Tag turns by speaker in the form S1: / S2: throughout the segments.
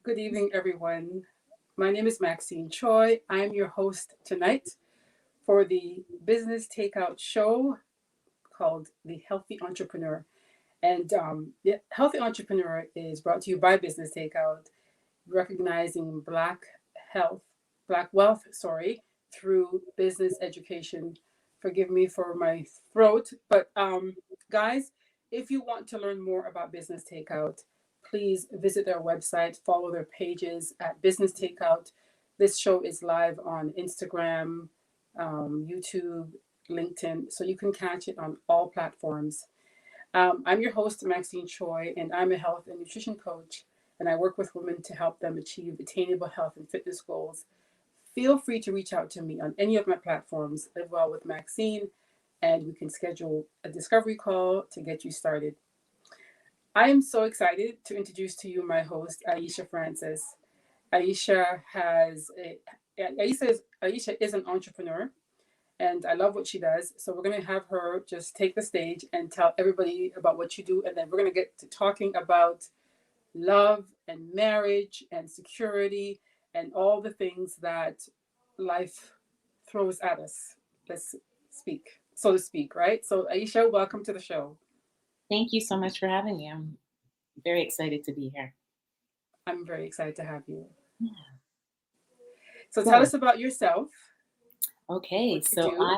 S1: Good evening, everyone. My name is Maxine Choy. I'm your host tonight for the Business Takeout show called The Healthy Entrepreneur. And the Healthy Entrepreneur is brought to you by Business Takeout, recognizing health, Black wealth, through business education. Forgive me for my throat, but guys, if you want to learn more about Business Takeout, please visit their website, follow their pages at Business Takeout. This show is live on Instagram, YouTube, LinkedIn, so you can catch it on all platforms. I'm your host, Maxine Choy, and I'm a health and nutrition coach, and I work with women to help them achieve attainable health and fitness goals. Feel free to reach out to me on any of my platforms, Live Well with Maxine, and we can schedule a discovery call to get you started. I am so excited to introduce to you my host, Aisha Francis. Aisha has a, Aisha is an entrepreneur, and I love what she does. So we're going to have her just take the stage and tell everybody about what you do, and then we're going to get to talking about love and marriage and security and all the things that life throws at us. Let's speak, so to speak, right? So Aisha, welcome to the show.
S2: Thank you so much for having me. I'm very excited to be here.
S1: I'm very excited to have you.
S2: Yeah.
S1: So tell us about yourself.
S2: Okay,
S1: What you
S2: so
S1: do.
S2: I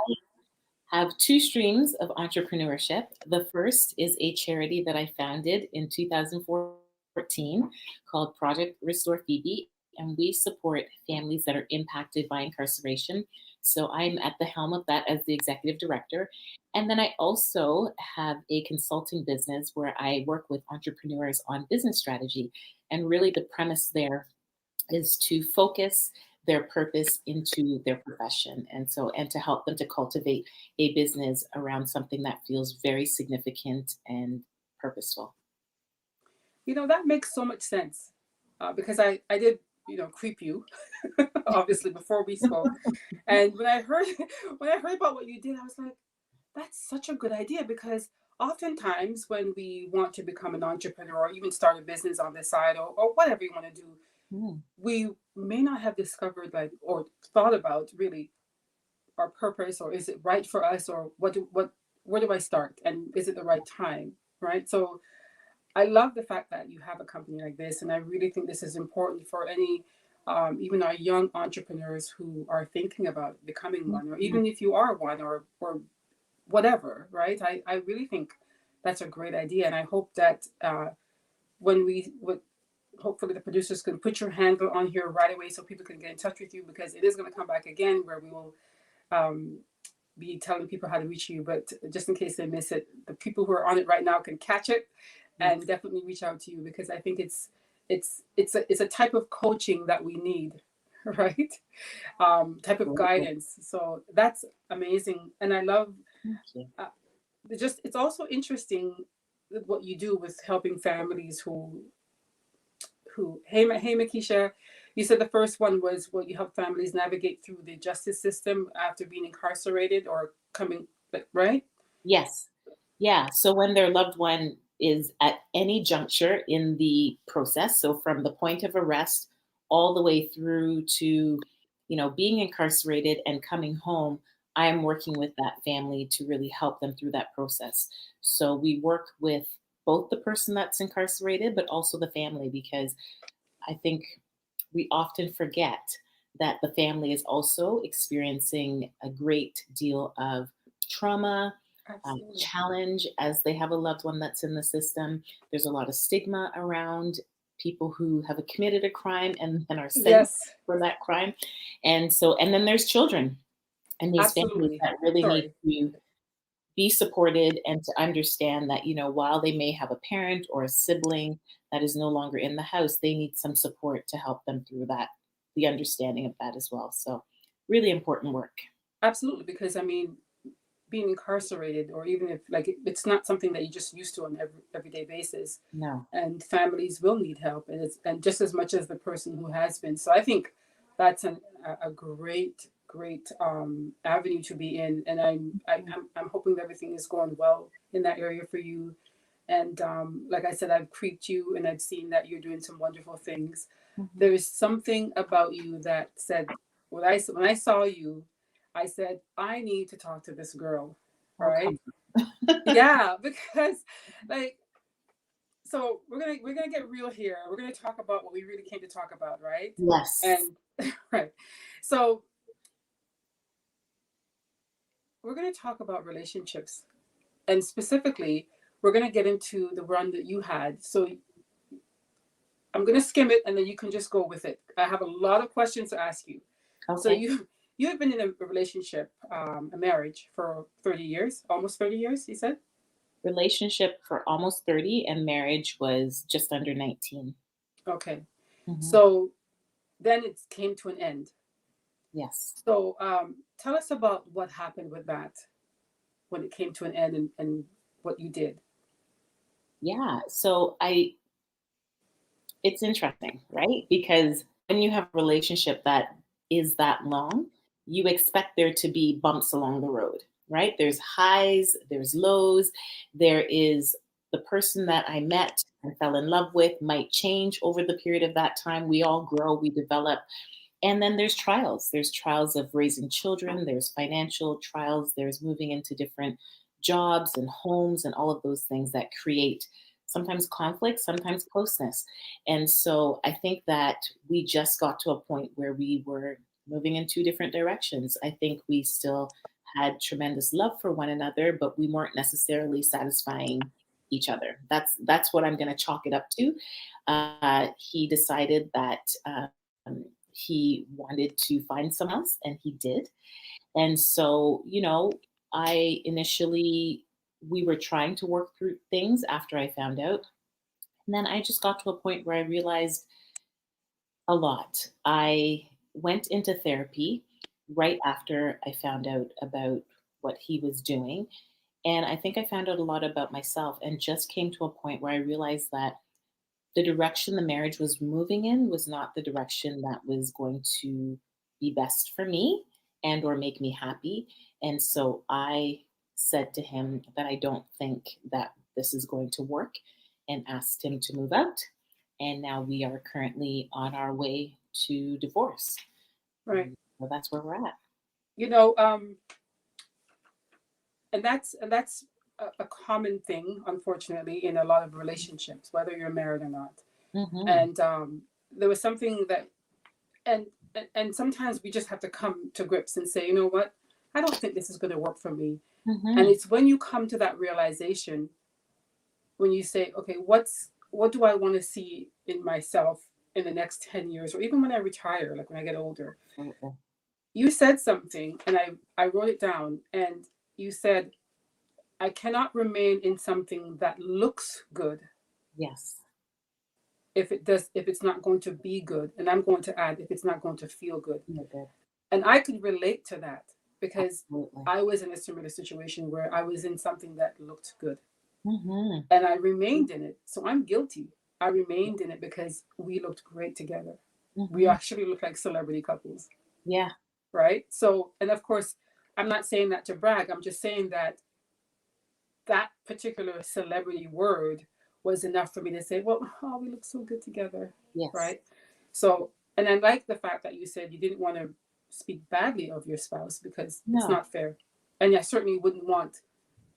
S2: have two streams of entrepreneurship. The first is a charity that I founded in 2014 called Project Restore Phoebe, and we support families that are impacted by incarceration. So I'm at the helm of that as the executive director. And then I also have a consulting business where I work with entrepreneurs on business strategy. And really, the premise there is to focus their purpose into their profession, and to help them to cultivate a business around something that feels very significant and purposeful.
S1: You know, that makes so much sense because I did, creep you, obviously, before we spoke. And when I heard when I heard about what you did, I was like, that's such a good idea because oftentimes when we want to become an entrepreneur or even start a business on the side or whatever you want to do,
S2: Mm.
S1: we may not have discovered like or thought about really our purpose or is it right for us or what where do I start and is it the right time, right? So I love the fact that you have a company like this, and I really think this is important for any, even our young entrepreneurs who are thinking about becoming one, or
S2: Mhm.
S1: even if you are one, or whatever, right? I really think that's a great idea, and I hope that when we would hopefully the producers can put your handle on here right away so people can get in touch with you because it is going to come back again where we will um, be telling people how to reach you. But just in case they miss it, the people who are on it right now can catch it and
S2: Yes.
S1: definitely reach out to you because I think it's a type of coaching that we need, right? Type of
S2: Absolutely.
S1: guidance. So that's amazing, and I love
S2: Thank you.
S1: uh, just it's also interesting what you do with helping families who hey Makisha, you said the first one was what you help families navigate through the justice system after being incarcerated or coming right.
S2: Yes. Yeah. So when their loved one is at any juncture in the process, so from the point of arrest all the way through to, being incarcerated and coming home, I am working with that family to really help them through that process. So we work with both the person that's incarcerated, but also the family, because I think we often forget that the family is also experiencing a great deal of trauma,
S1: Absolutely.
S2: challenge as they have a loved one that's in the system. There's a lot of stigma around people who have committed a crime and then are sentenced
S1: Yes,
S2: for that crime. And then there's children and these families
S1: absolutely.
S2: that really need
S1: Sorry.
S2: to be supported and to understand that, while they may have a parent or a sibling that is no longer in the house, they need some support to help them through that, the understanding of that as well. So, really important work.
S1: Absolutely, because I mean, being incarcerated, or even if like it's not something that you just used to on everyday basis,
S2: No.
S1: and families will need help, and it's and just as much as the person who has been. So I think that's a great avenue to be in, and I'm hoping that everything is going well in that area for you. And like I said, I've creeped you and I've seen that you're doing some wonderful things.
S2: Mm-hmm.
S1: There is something about you that said, when I saw you, I said, I need to talk to this girl.
S2: Oh, come
S1: Right?
S2: on.
S1: Yeah, because like, so we're gonna get real here. We're gonna talk about what we really came to talk about, right?
S2: Yes.
S1: And right. So we're gonna talk about relationships. And specifically, we're gonna get into the run that you had. So I'm gonna skim it and then you can just go with it. I have a lot of questions to ask you. So
S2: Okay.
S1: you have been in a relationship, a marriage for 30 years, almost 30 years, you said?
S2: Relationship for almost 30 and marriage was just under 19.
S1: Okay.
S2: Mm-hmm.
S1: So then it came to an end.
S2: Yes.
S1: So tell us about what happened with that when it came to an end and what you did.
S2: Yeah. So it's interesting, right? Because when you have a relationship that is that long, you expect there to be bumps along the road, right? There's highs, there's lows, there is the person that I met and fell in love with might change over the period of that time. We all grow, we develop. And then there's trials. There's trials of raising children, there's financial trials, there's moving into different jobs and homes and all of those things that create sometimes conflict, sometimes closeness. And so I think that we just got to a point where we were moving in two different directions. I think we still had tremendous love for one another, but we weren't necessarily satisfying each other. That's what I'm going to chalk it up to. He decided that he wanted to find someone else, and he did. And so, I initially, we were trying to work through things after I found out. And then I just got to a point where I realized a lot. I went into therapy right after I found out about what he was doing. And I think I found out a lot about myself and just came to a point where I realized that the direction the marriage was moving in was not the direction that was going to be best for me and or make me happy. And so I said to him that I don't think that this is going to work and asked him to move out. And now we are currently on our way to divorce.
S1: Right.
S2: So that's where we're at.
S1: You know, and that's a common thing, unfortunately, in a lot of relationships, whether you're married or not.
S2: Mm-hmm.
S1: And there was something that, and and sometimes we just have to come to grips and say, you know what, I don't think this is going to work for me. And
S2: Mm-hmm.
S1: it's when you come to that realization, when you say, okay, what do I want to see in myself in the next 10 years, or even when I retire, like when I get older.
S2: Absolutely.
S1: You said something, and I wrote it down, and you said, I cannot remain in something that looks good
S2: Yes.
S1: if it's not going to be good, and I'm going to add, if it's not going to feel good.
S2: You're good.
S1: And I could relate to that because
S2: Absolutely.
S1: I was in a similar situation where I was in something that looked good
S2: Mm-hmm.
S1: and I remained in it. So I'm guilty. I remained in it because we looked great together. We
S2: Mm-hmm.
S1: actually look like celebrity couples,
S2: Yeah.
S1: right? So, and of course, I'm not saying that to brag. I'm just saying that that particular celebrity word was enough for me to say, well, oh, we look so good together,
S2: Yes.
S1: right? So, and I like the fact that you said you didn't want to speak badly of your spouse because it's
S2: No.
S1: not fair. And I certainly wouldn't want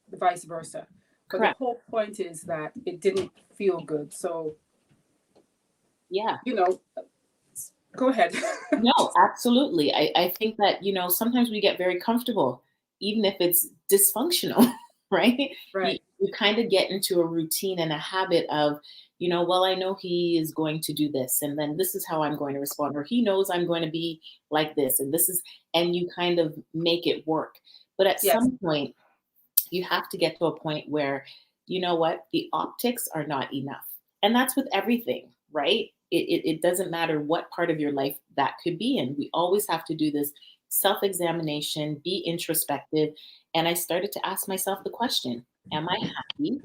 S1: the vice versa. But the
S2: Correct.
S1: whole point is that it didn't feel good. So,
S2: Yeah.
S1: you know, go ahead.
S2: No, absolutely. I think that, sometimes we get very comfortable, even if it's dysfunctional, right? You,
S1: Right.
S2: you kind of get into a routine and a habit of, well, I know he is going to do this, and then this is how I'm going to respond, or he knows I'm going to be like this, and you kind of make it work. But at
S1: Yes.
S2: some point, you have to get to a point where, you know what, the optics are not enough. And that's with everything, right? It doesn't matter what part of your life that could be in. We always have to do this self-examination, be introspective. And I started to ask myself the question, am I happy?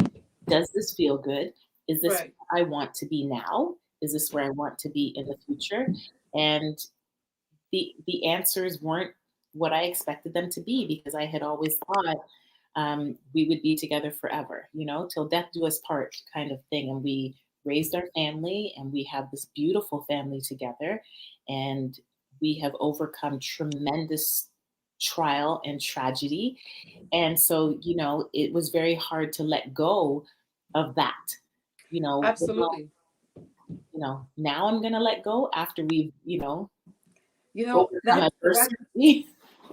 S2: Does this feel good? Is this
S1: Right.
S2: where I want to be now? Is this where I want to be in the future? And the answers weren't what I expected them to be, because I had always thought we would be together forever, till death do us part kind of thing. And we raised our family and we have this beautiful family together. And we have overcome tremendous trial and tragedy. And so, it was very hard to let go of that,
S1: Absolutely.
S2: now I'm going to let go after we've, overcome
S1: That
S2: adversity.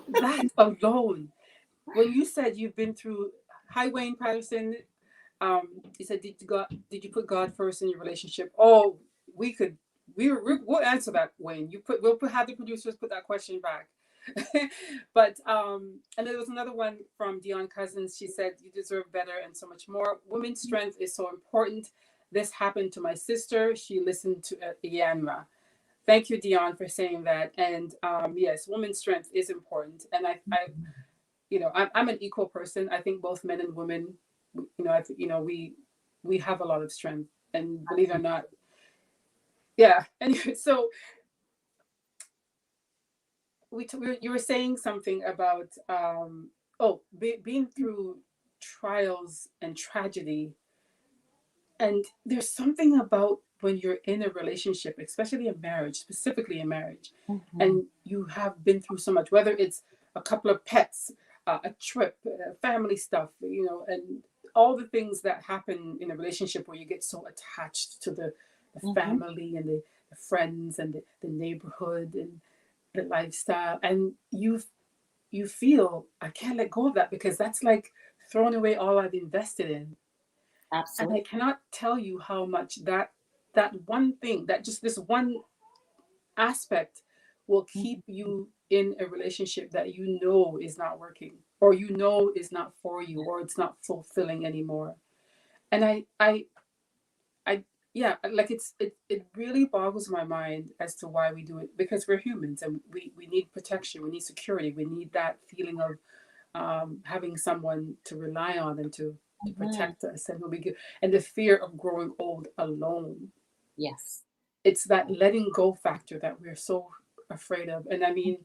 S1: that alone, when you said you've been through, hi Wayne Patterson, you said did you put God first in your relationship? Oh, we'll answer that, Wayne. Have the producers put that question back. But and there was another one from Dion Cousins. She said you deserve better and so much more. Women's strength is so important. This happened to my sister. She listened to Yanra. Thank you, Dion, for saying that. And yes, women's strength is important. And I'm an equal person. I think both men and women, we have a lot of strength. And believe it or not, yeah. Anyway, so you were saying something about being through trials and tragedy. And there's something about when you're in a relationship, especially a marriage, specifically a marriage, and you have been through so much, whether it's a couple of pets, a trip, family stuff, and all the things that happen in a relationship where you get so attached to the family and the friends and the neighborhood and the lifestyle, and you feel I can't let go of that because that's like throwing away all I've invested in.
S2: Absolutely.
S1: And I cannot tell you how much that one thing, that just this one aspect will keep you in a relationship that is not working, or is not for you, or it's not fulfilling anymore. And I yeah, like it really boggles my mind as to why we do it, because we're humans and we need protection, we need security, we need that feeling of having someone to rely on and to protect us, and the fear of growing old alone.
S2: Yes.
S1: It's that letting go factor that we're so afraid of. And I mean,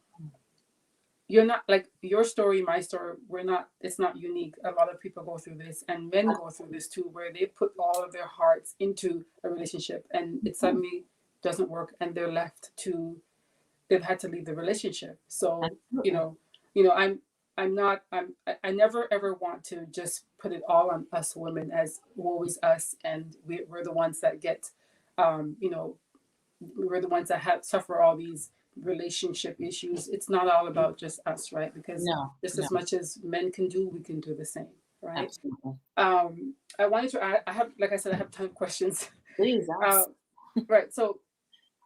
S1: you're not like your story, my story, it's not unique. A lot of people go through this, and men go through this too, where they put all of their hearts into a relationship and it suddenly doesn't work and they've had to leave the relationship. So, I never ever want to just put it all on us women as always us, and we're the ones that get, we're the ones that suffer all these relationship issues. It's not all about just us, right? Because as much as men can do, we can do the same, right?
S2: Absolutely.
S1: I wanted to, I have, like I said, I have a ton of questions.
S2: Please ask.
S1: Right. So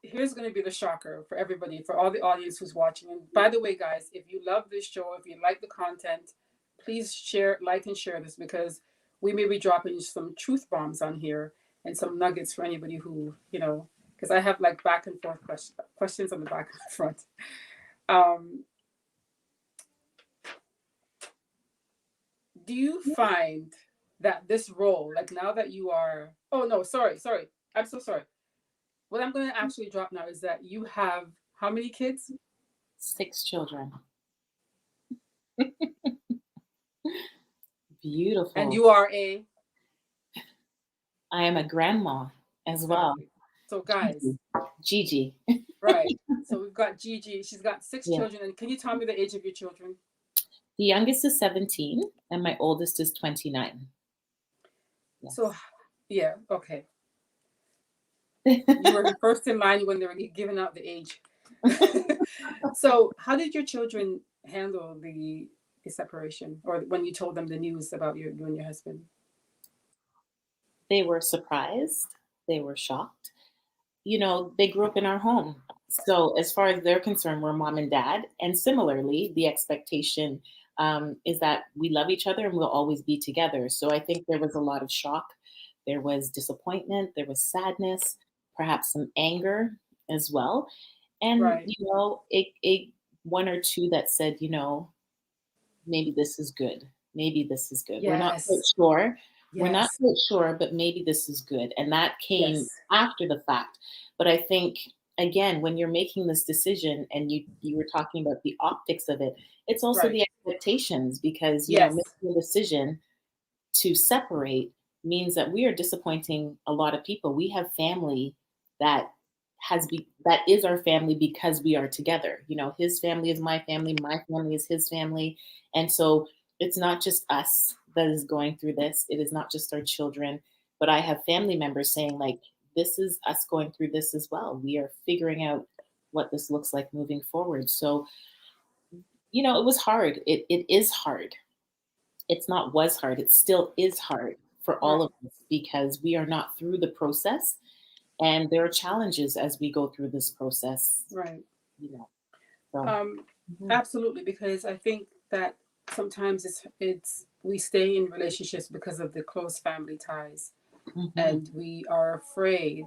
S1: here's going to be the shocker for everybody, for all the audience who's watching. And by the way, guys, if you love this show, if you like the content, please like and share this, because we may be dropping some truth bombs on here and some nuggets for anybody who, because I have like back and forth questions on the back and front. Do you find that this role, like now that you are, oh no, sorry, I'm so sorry. What I'm going to actually drop now is that you have how many kids?
S2: 6 children. Beautiful.
S1: And you are
S2: I am a grandma as well.
S1: So guys.
S2: Gigi.
S1: Right. So we've got Gigi. She's got 6 children. And can you tell me the age of your children?
S2: The youngest is 17 and my oldest is 29.
S1: Yes. So, yeah, okay. You were first in line when they were giving out the age. So how did your children handle the separation, or when you told them the news about you and your husband?
S2: They were surprised. They were shocked. They grew up in our home. So as far as they're concerned, we're mom and dad. And similarly, the expectation is that we love each other and we'll always be together. So I think there was a lot of shock. There was disappointment. There was sadness, perhaps some anger as well. And, it one or two that said, maybe this is good. Maybe this is good. Yes. We're not quite sure. Yes. We're not quite sure, but maybe this is good. And that came after the fact. But I think again, when you're making this decision and you were talking about the optics of it, it's also
S1: Right.
S2: the expectations, because,
S1: Yes.
S2: making a decision to separate means that we are disappointing a lot of people. We have family that that is our family because we are together. His family is my family is his family. And so it's not just us that is going through this. It is not just our children, but I have family members saying, like, this is us going through this as well. We are figuring out what this looks like moving forward. So, it was hard. It is hard. It's not was hard. It still is hard for all
S1: Right.
S2: of us because we are not through the process. And there are challenges as we go through this process,
S1: Right.
S2: you know. So,
S1: Um,
S2: mhm,
S1: Absolutely, because I think that sometimes it's we stay in relationships because of the close family ties,
S2: mhm,
S1: and we are afraid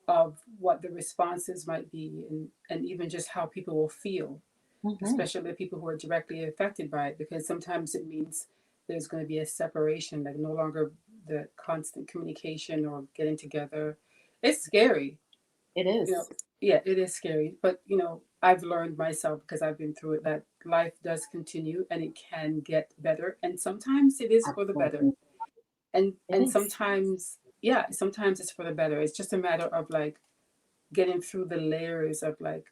S1: of what the responses might be, and even just how people will feel,
S2: mhm.
S1: especially the people who are directly affected by it, because sometimes it means there's going to be a separation, like no longer the constant communication or getting together. It's scary.
S2: It
S1: you know,
S2: is.
S1: yeah, it is scary, but I've learned myself because I've been through it that life does continue and it can get better, and sometimes it is for the better,
S2: Absolutely.
S1: and
S2: It
S1: and
S2: is.
S1: sometimes, yeah, sometimes it's for the better. It's just a matter of like getting through the layers of like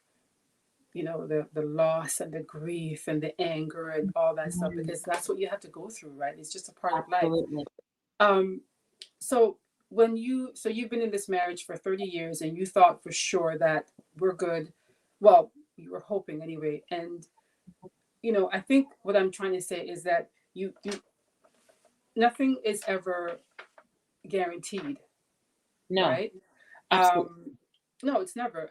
S1: the loss and the grief and the anger and all that stuff,
S2: Mhm.
S1: because that's what you have to go through, right? It's just a part of life.
S2: Absolutely.
S1: um so you've been in this marriage for 30 years and you thought for sure that we're good. Well, you were hoping anyway. And I think what I'm trying to say is that you nothing is ever guaranteed,
S2: No,
S1: right?
S2: absolutely.
S1: No, it's never.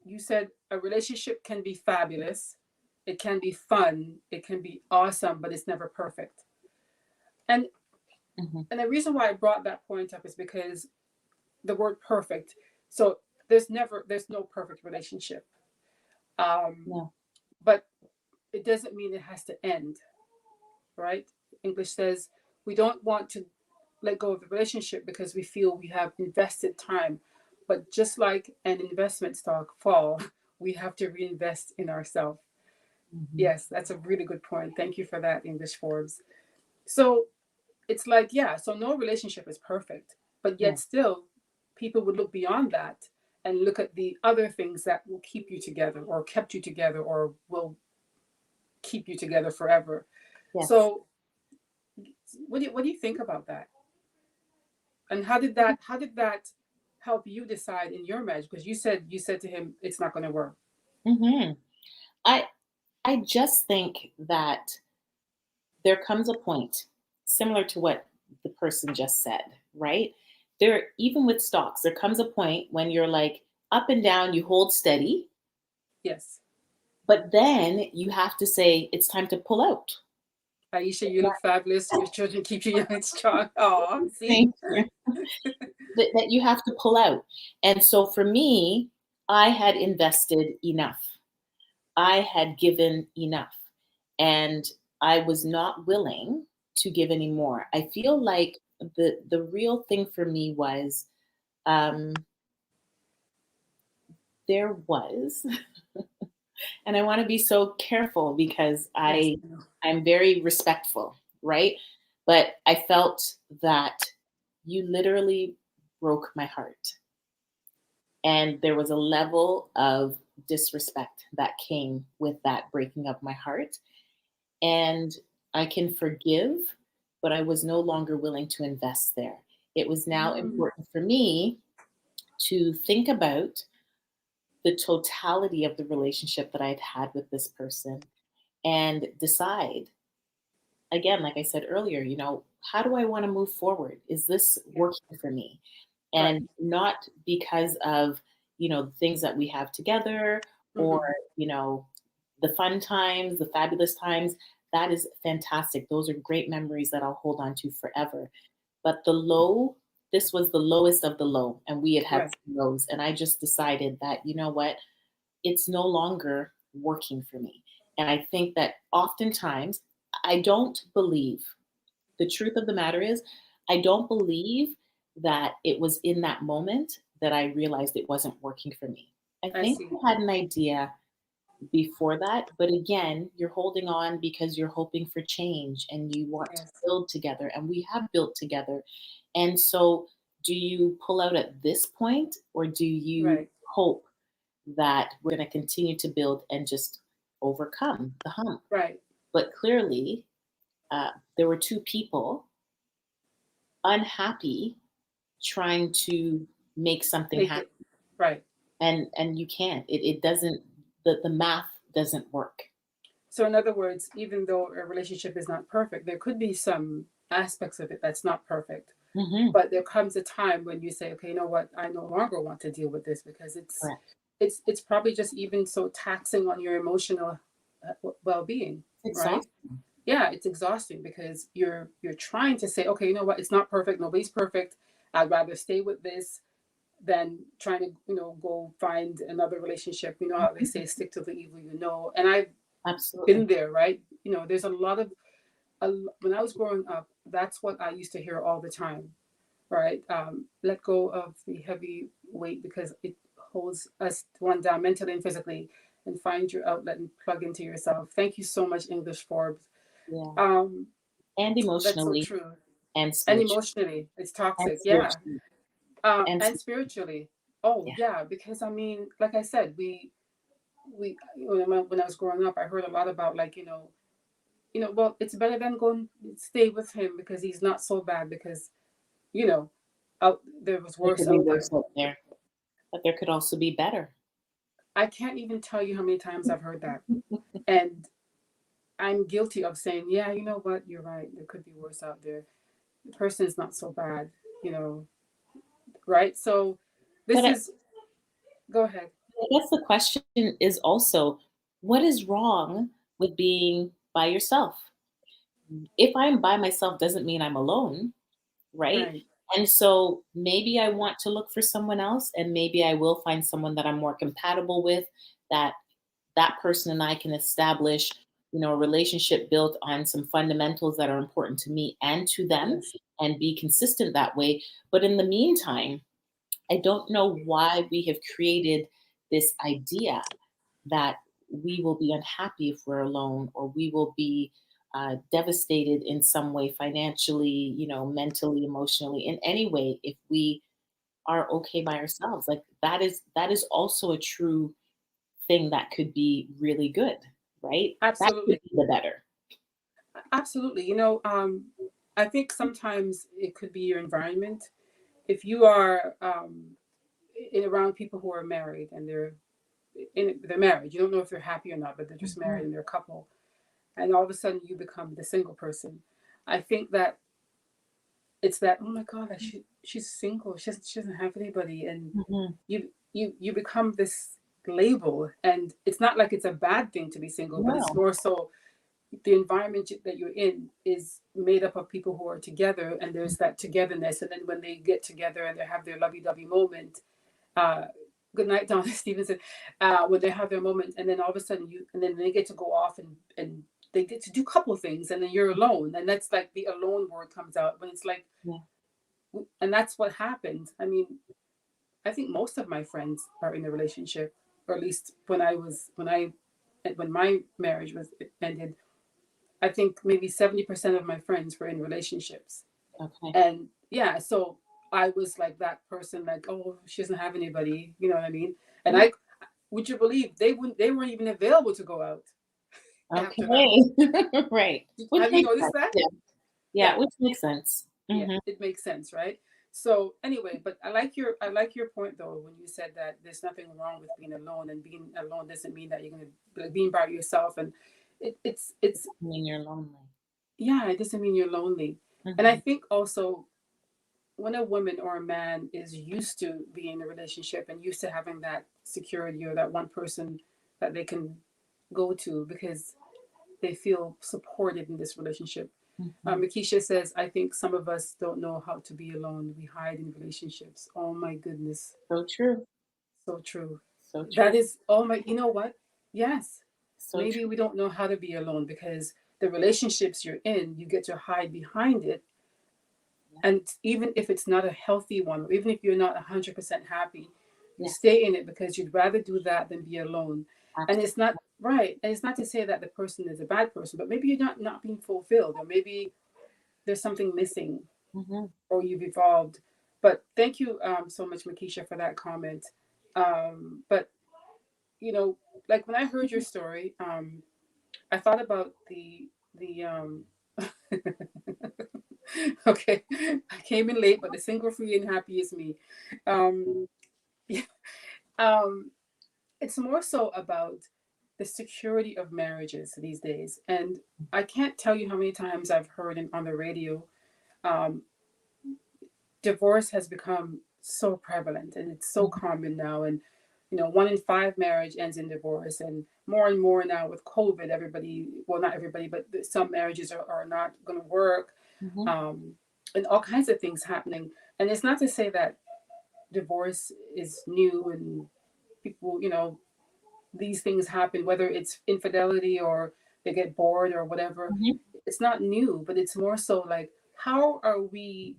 S1: You said a relationship can be fabulous, it can be fun, it can be awesome, but it's never perfect. and
S2: Hmm.
S1: and the reason why I brought that point up is because the word perfect. So there's no perfect relationship. Um,
S2: No.
S1: but it doesn't mean it has to end, right? English says we don't want to let go of the relationship because we feel we have invested time. But just like an investment stock fall, we have to reinvest in ourselves.
S2: Hmm.
S1: Yes, that's a really good point. Thank you for that, English Forbes. So it's like, yeah, so no relationship is perfect, but yet
S2: No.
S1: still, people would look beyond that and look at the other things that will keep you together or kept you together or will keep you together forever.
S2: Yes.
S1: So, what do you think about that? And how did that help you decide in your marriage? Because you said to him, it's not going to work.
S2: Hmm. I I just think that there comes a point similar to what the person just said, right? There, even with stocks, there comes a point when you're like up and down, you hold steady,
S1: Yes,
S2: but then you have to say it's time to pull out.
S1: Aisha, you look fabulous. Your children keep you young and strong. Oh, see.
S2: Thank you. That you have to pull out. And so for me, I had invested enough. I had given enough. And I was not willing to give any more. I feel like the real thing for me was, um, there was, and I want to be so careful because
S1: Yes.
S2: I'm very respectful, right? But I felt that you literally broke my heart. And there was a level of disrespect that came with that breaking of my heart. And I can forgive, but I was no longer willing to invest there. It was now
S1: Mm,
S2: important for me to think about the totality of the relationship that I'd had with this person and decide, again, like I said earlier, how do I want to move forward? Is this
S1: yeah.
S2: working for me?
S1: Right.
S2: And not because of, the things that we have together, or,
S1: Hmm.
S2: you know, the fun times, the fabulous times. That is fantastic. Those are great memories that I'll hold on to forever. But the low, this was the lowest of the low. And we had had
S1: Right.
S2: some lows. And I just decided that, you know what? It's no longer working for me. And I think that oftentimes I don't believe, the truth of the matter is, I don't believe that it was in that moment that I realized it wasn't working for me. I
S1: I
S2: think
S1: see.
S2: I had an idea before that, but again, you're holding on because you're hoping for change and you want to
S1: Yes.
S2: build together, and we have built together. And so, do you pull out at this point, or do you
S1: Right.
S2: hope that we're going to continue to build and just overcome the hump?
S1: Right.
S2: But clearly, there were two people unhappy trying to make something
S1: Make
S2: happen,
S1: it right.
S2: and you can't. It doesn't. The math doesn't work.
S1: So, in other words, even though a relationship is not perfect, there could be some aspects of it that's not perfect.
S2: Hmm.
S1: But there comes a time when you say, okay, you know what? I no longer want to deal with this because
S2: Correct.
S1: it's probably just even so taxing on your emotional well-being,
S2: It's
S1: right?
S2: exhausting.
S1: Yeah, it's exhausting because you're trying to say, okay, you know what? It's not perfect. Nobody's perfect. I'd rather stay with this than trying to, go find another relationship. You know how they
S2: Mhm.
S1: say, stick to the evil you know. And I've been
S2: Absolutely.
S1: there, right? There's a lot of when I was growing up, that's what I used to hear all the time, right? Let go of the heavy weight because it holds us one down mentally and physically, and find your outlet and plug into yourself. Thank you so much, English Forbes.
S2: Yeah.
S1: Um,
S2: And
S1: that's so
S2: emotionally
S1: true.
S2: and
S1: And
S2: spiritually.
S1: emotionally, it's
S2: And
S1: toxic. Yeah.
S2: spiritually. And
S1: And spiritually. Oh
S2: yeah.
S1: yeah, because I mean, like I said, we when I was growing up, I heard a lot about like well, it's better than going stay with him because he's not so bad because you know out there was
S2: There
S1: worse
S2: could be
S1: out there.
S2: worse out there, but there could also be better.
S1: I can't even tell you how many times I've heard that, and I'm guilty of saying, yeah, you know what, you're right. There could be worse out there. The person is not so bad, you know, right? So
S2: But
S1: this is. Go ahead.
S2: I guess the question is also, what is wrong with being by yourself? If I'm by myself doesn't mean I'm alone, right?
S1: Right.
S2: And so maybe I want to look for someone else, and maybe I will find someone that I'm more compatible with, that that person and I can establish, a relationship built on some fundamentals that are important to me and to them,
S1: Yes.
S2: and be consistent that way. But in the meantime, I don't know why we have created this idea that we will be unhappy if we're alone, or we will be devastated in some way, financially, mentally, emotionally, in any way, if we are okay by ourselves. Like that is also a true thing that could be really good, right? That could
S1: Absolutely.
S2: be the better.
S1: Absolutely. I think sometimes it could be your environment. If you are around people who are married and they're married, you don't know if they're happy or not, but they're just
S2: Mhm.
S1: married and they're a couple, and all of a sudden you become the single person. I think that it's that, oh my God, she's single. She doesn't have anybody, and
S2: Mhm.
S1: you become this label, and it's not like it's a bad thing to be single, but it's
S2: No.
S1: more so the environment that you're in is made up of people who are together, and there's that togetherness. And then when they get together and they have their lovey-dovey moment, uh, good night, Donna Stevenson, when they have their moment, and then all of a sudden and then they get to go off and they get to do a couple of things, and then you're alone, and that's like the alone word comes out when it's like,
S2: Yeah.
S1: and that's what happened. I mean, I think most of my friends are in a relationship, or at least when my marriage was ended, I think maybe 70% of my friends were in relationships.
S2: Okay.
S1: And yeah, so I was like that person, like, oh, she doesn't have anybody, you know what I mean? And
S2: Yeah.
S1: would you believe they weren't even available to go out after that.
S2: Okay. Right. Which
S1: Have you
S2: makes
S1: noticed
S2: sense.
S1: that?
S2: Yeah. Yeah.
S1: Yeah,
S2: Which makes sense.
S1: yeah,
S2: Hmm.
S1: it makes sense, right? So anyway, but I like your point though when you said that there's nothing wrong with being alone, and being alone doesn't mean that you're gonna like being by yourself, and it's
S2: When you're lonely.
S1: yeah, it doesn't mean you're lonely. And I
S2: Hmm.
S1: think also when a woman or a man is used to being in a relationship and used to having that security or that one person that they can go to because they feel supported in this relationship.
S2: Hmm.
S1: Makisha says, I think some of us don't know how to be alone. We hide in relationships. Oh my goodness.
S2: So true.
S1: So true.
S2: So
S1: That
S2: true.
S1: is, oh my, you know what? Yes.
S2: So
S1: Maybe
S2: true.
S1: we don't know how to be alone because the relationships you're in, you get to hide behind it.
S2: Yeah.
S1: And even if it's not a healthy one, or even if you're not 100% happy, You
S2: Yeah.
S1: stay in it because you'd rather do that than be alone. And
S2: Absolutely.
S1: it's not right. And it's not to say that the person is a bad person, but maybe you're not being fulfilled, or maybe there's something missing,
S2: Mm-hmm.
S1: or you've evolved. But thank you so much, Makisha, for that comment. But you know, like when I heard your story, I thought about the okay, I came in late, but the single, free, and happy is me. Um, yeah, um, it's more so about the security of marriages these days, and I can't tell you how many times I've heard it on the radio. Um, Divorce has become so prevalent, and it's so common now, and 1 in 5 marriage ends in divorce, and more now with COVID. Everybody, well, not everybody, but some marriages are not going to work,
S2: Mm-hmm.
S1: um, and all kinds of things happening. And it's not to say that divorce is new and people, these things happen, whether it's infidelity or they get bored or whatever.
S2: Mm-hmm.
S1: It's not new, but it's more so like, how are we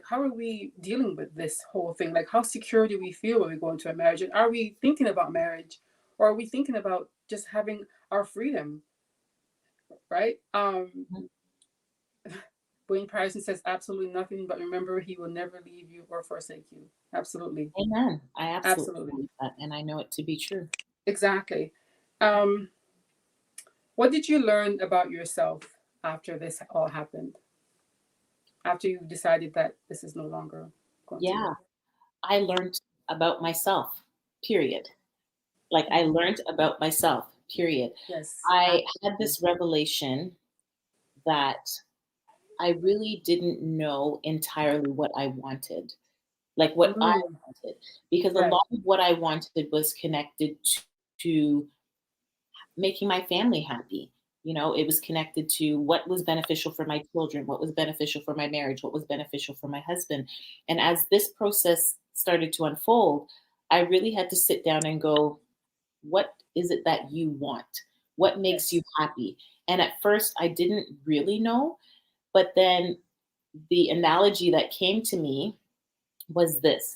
S1: how are we dealing with this whole thing? Like, how secure do we feel when we go into a marriage? And are we thinking about marriage, or are we thinking about just having our freedom, right? Wayne Patterson says absolutely nothing, but remember, he will never leave you or forsake you. Absolutely.
S2: Amen. I absolutely
S1: Absolutely.
S2: believe that, and I know it to be true.
S1: Exactly. Um, what did you learn about yourself after this all happened? After you decided that this is no longer going to
S2: Yeah,
S1: work?
S2: I learned about myself, period. Like, I
S1: Mhm.
S2: learned about myself, period.
S1: Yes,
S2: I had
S1: absolutely.
S2: this revelation that I really didn't know entirely what I wanted, like what I
S1: Mm,
S2: wanted, because a
S1: right.
S2: lot of what I wanted was connected to making my family happy. It was connected to what was beneficial for my children, what was beneficial for my marriage, what was beneficial for my husband. And as this process started to unfold, I really had to sit down and go, what is it that you want? What makes you
S1: Yes.
S2: happy? And at first, I didn't really know. But then the analogy that came to me was this.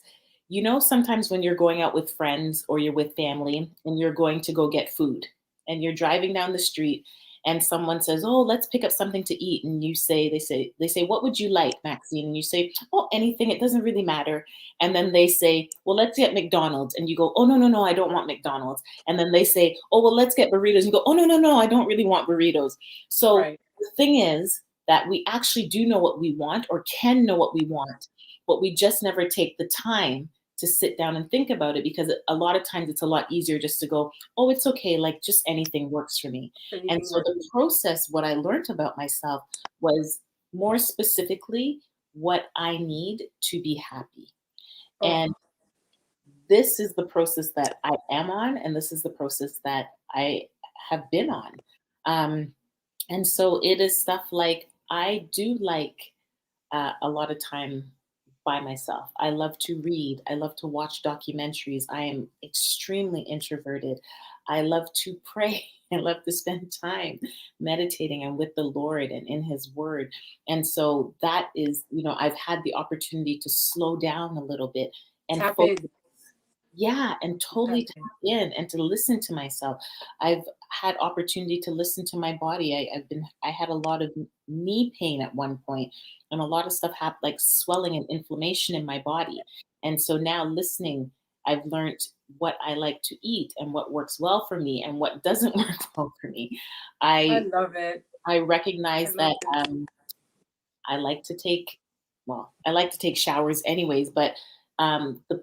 S2: Sometimes when you're going out with friends or you're with family and you're going to go get food and you're driving down the street and someone says, "Oh, let's pick up something to eat." And they say, "What would you like, Maxine?" And you say, "Oh, anything. It doesn't really matter." And then they say, "Well, let's get McDonald's." And you go, "Oh, no, no, no, I don't want McDonald's." And then they say, "Oh, well, let's get burritos." And you go, "Oh, no, no, no, I don't really want burritos." So
S1: Right.
S2: the thing is that we actually do know what we want or can know what we want, but we just never take the time to sit down and think about it, because a lot of times it's a lot easier just to go, "Oh, it's okay, like just anything works for me." And
S1: Anything
S2: so
S1: works.
S2: the process, what I learned about myself was more specifically what I need to be happy.
S1: Oh,
S2: And this is the process that I am on, and this is the process that I have been on. Um, and so it is stuff like I do like a lot of time by myself. I love to read. I love to watch documentaries. I am extremely introverted. I love to pray. I love to spend time meditating and with the Lord and in His Word. And so that is, I've had the opportunity to slow down a little bit and
S1: tap
S2: focus.
S1: in.
S2: Yeah, and
S1: Tap
S2: totally
S1: in.
S2: tap in and to listen to myself. I've had opportunity to listen to my body. I had a lot of knee pain at one point, and a lot of stuff happened, like swelling and inflammation in my body. And so now listening, I've learned what I like to eat and what works well for me and what doesn't work well for me.
S1: I
S2: I
S1: love it.
S2: I
S1: I
S2: recognize
S1: love
S2: that
S1: this.
S2: I like to take, well, I like to take showers anyways, but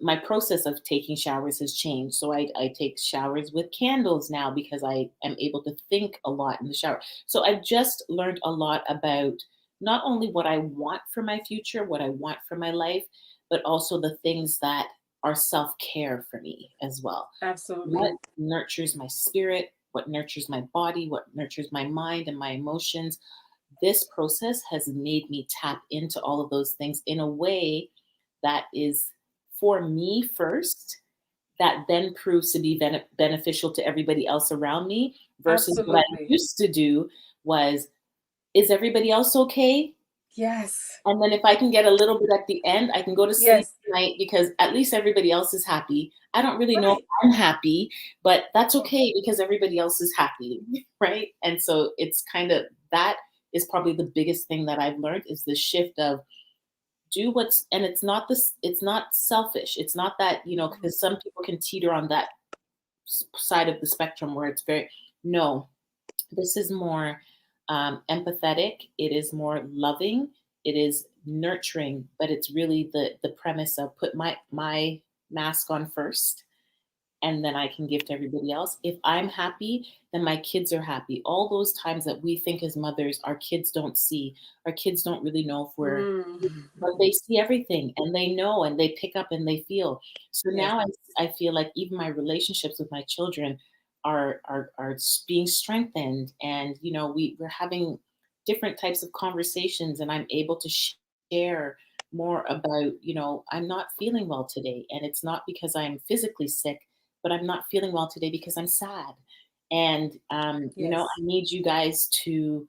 S2: my process of taking showers has changed. So I take showers with candles now because I am able to think a lot in the shower. So I've just learned a lot about not only what I want for my future, what I want for my life, but also the things that are self care for me as well. What
S1: Absolutely.
S2: nurtures my spirit, what nurtures my body, what nurtures my mind and my emotions. This process has made me tap into all of those things in a way that is for me first, that then proves to be beneficial to everybody else around me, versus what I
S1: Absolutely.
S2: used to do was, is everybody else okay?
S1: Yes.
S2: And then if I can get a little bit at the end, I can go to sleep
S1: Yes.
S2: tonight because at least everybody else is happy. I don't really know if
S1: Right.
S2: I'm happy, but that's
S1: Oh,
S2: okay because everybody else is happy, right? And so it's kind of that is probably the biggest thing that I've learned is the shift of do what's and it's not this it's not selfish. It's not that, because some people can teeter on that side of the spectrum where it's very no, this is more empathetic. It is more loving. It is nurturing, but it's really the premise of put my mask on first, and then I can give to everybody else. If I'm happy, then my kids are happy. All those times that we think as mothers, our kids don't see. Our kids don't really know if we're
S1: mm.
S2: but they see everything and they know and they pick up and they feel. So
S1: Yes.
S2: now I feel like even my relationships with my children are being strengthened, and we're having different types of conversations, and I'm able to share more about I'm not feeling well today, and it's not because I'm physically sick, but I'm not feeling well today because I'm sad, and I
S1: Yes.
S2: need you guys to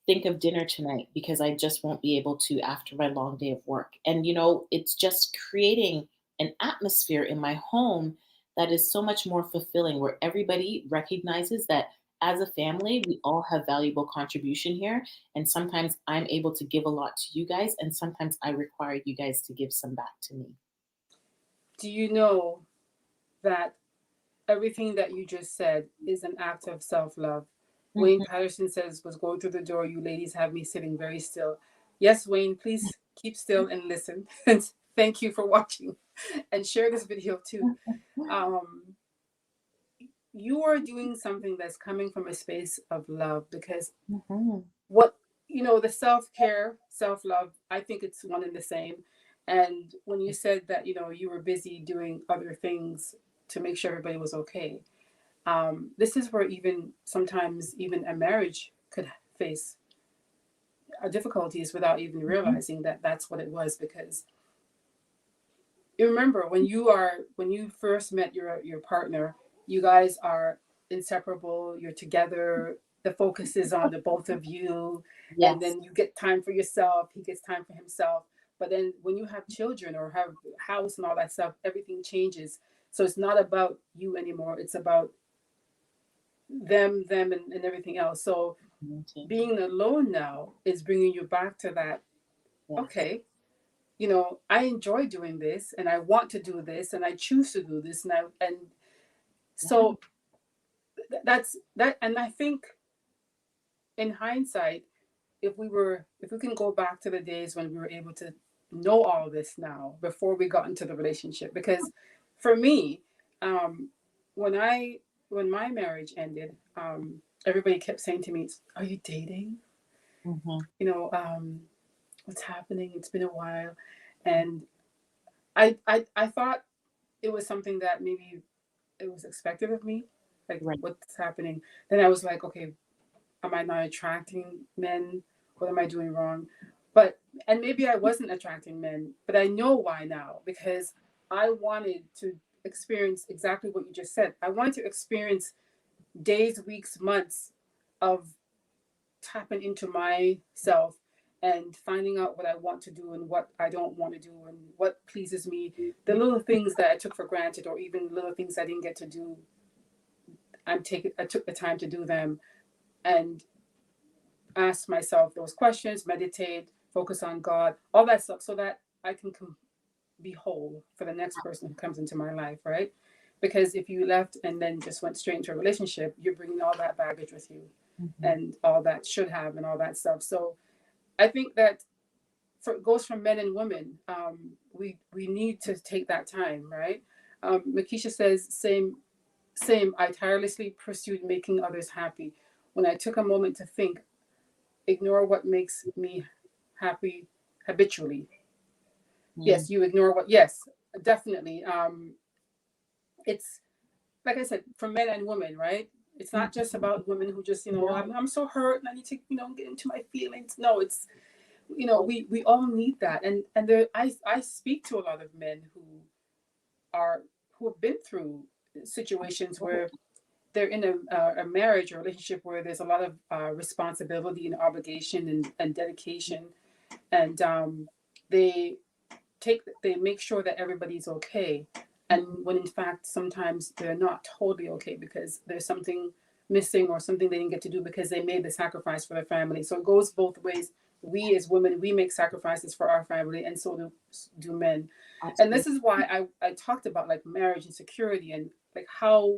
S2: think of dinner tonight because I just won't be able to after my long day of work. And, it's just creating an atmosphere in my home that is so much more fulfilling where everybody recognizes that as a family, we all have valuable contribution here. And sometimes I'm able to give a lot to you guys, and sometimes I require you guys to give some back to me.
S1: Do you know that everything that you just said is an act of self love? Wayne
S2: Mhm.
S1: Patterson says, was going through the door. You ladies have me sitting very still. Yes, Wayne, please keep still and listen. Thank you for watching and share this video too. Um, you are doing something that's coming from a space of love because
S2: Mhm.
S1: what the self-care, self-love, I think it's one and the same. And when you said that you were busy doing other things to make sure everybody was okay, this is where even sometimes even a marriage could face difficulties without even
S2: Mhm.
S1: realizing that that's what it was. Because you remember when you first met your partner, you guys are inseparable, you're together, the focus is on the both of you, and
S2: Yes.
S1: then you get time for yourself, he gets time for himself. But then when you have children or have a house and all that stuff, everything changes. So it's not about you anymore, it's about them and everything else. So
S2: Okay.
S1: being alone now is bringing you back to that.
S2: Yes.
S1: Okay, I enjoy doing this and I want to do this and I choose to do this now. And
S2: Yeah.
S1: so that's that. And I think in hindsight, if we can go back to the days when we were able to know all this now before we got into the relationship, because for me, um, when I when my marriage ended, everybody kept saying to me, "Are you dating?
S2: Mhm.
S1: You know, what's happening? It's been a while," and I thought it was something that maybe it was expected of me, like
S2: Right.
S1: what's happening. Then I was like, okay, am I not attracting men? What am I doing wrong? But and maybe I wasn't attracting men, but I know why now, because I wanted to experience exactly what you just said. I wanted to experience days, weeks, months of tapping into myself and finding out what I want to do and what I don't want to do and what pleases me. The little things that I took for granted, or even little things I didn't get to do, I took the time to do them and ask myself those questions, meditate, focus on God, all that stuff, so that I can be whole for the next person who comes into my life, right? Because if you left and then just went straight into a relationship, you're bringing all that baggage with you
S2: Mhm.
S1: and all that should have and all that stuff. So I think that it goes from men and women. We need to take that time, right? Makisha says, same. I tirelessly pursued making others happy. When I took a moment to think, ignore what makes me happy habitually.
S2: Mm.
S1: Yes, you ignore what. Yes, definitely. It's like I said, for men and women, right? It's not just
S2: Mhm.
S1: about women who just,
S2: No.
S1: I'm so hurt and I need to, get into my feelings. No, it's, we all need that. And there, I speak to a lot of men are, who have been through situations where they're in a marriage or relationship where there's a lot of responsibility and obligation and dedication. and they make sure that everybody's okay, and when in fact sometimes they're not totally okay because there's something missing or something they didn't get to do because they made the sacrifice for their family. So it goes both ways. We as women, we make sacrifices for our family, and so do men. And this
S2: Absolutely.
S1: is why I talked about like marriage and security, and like how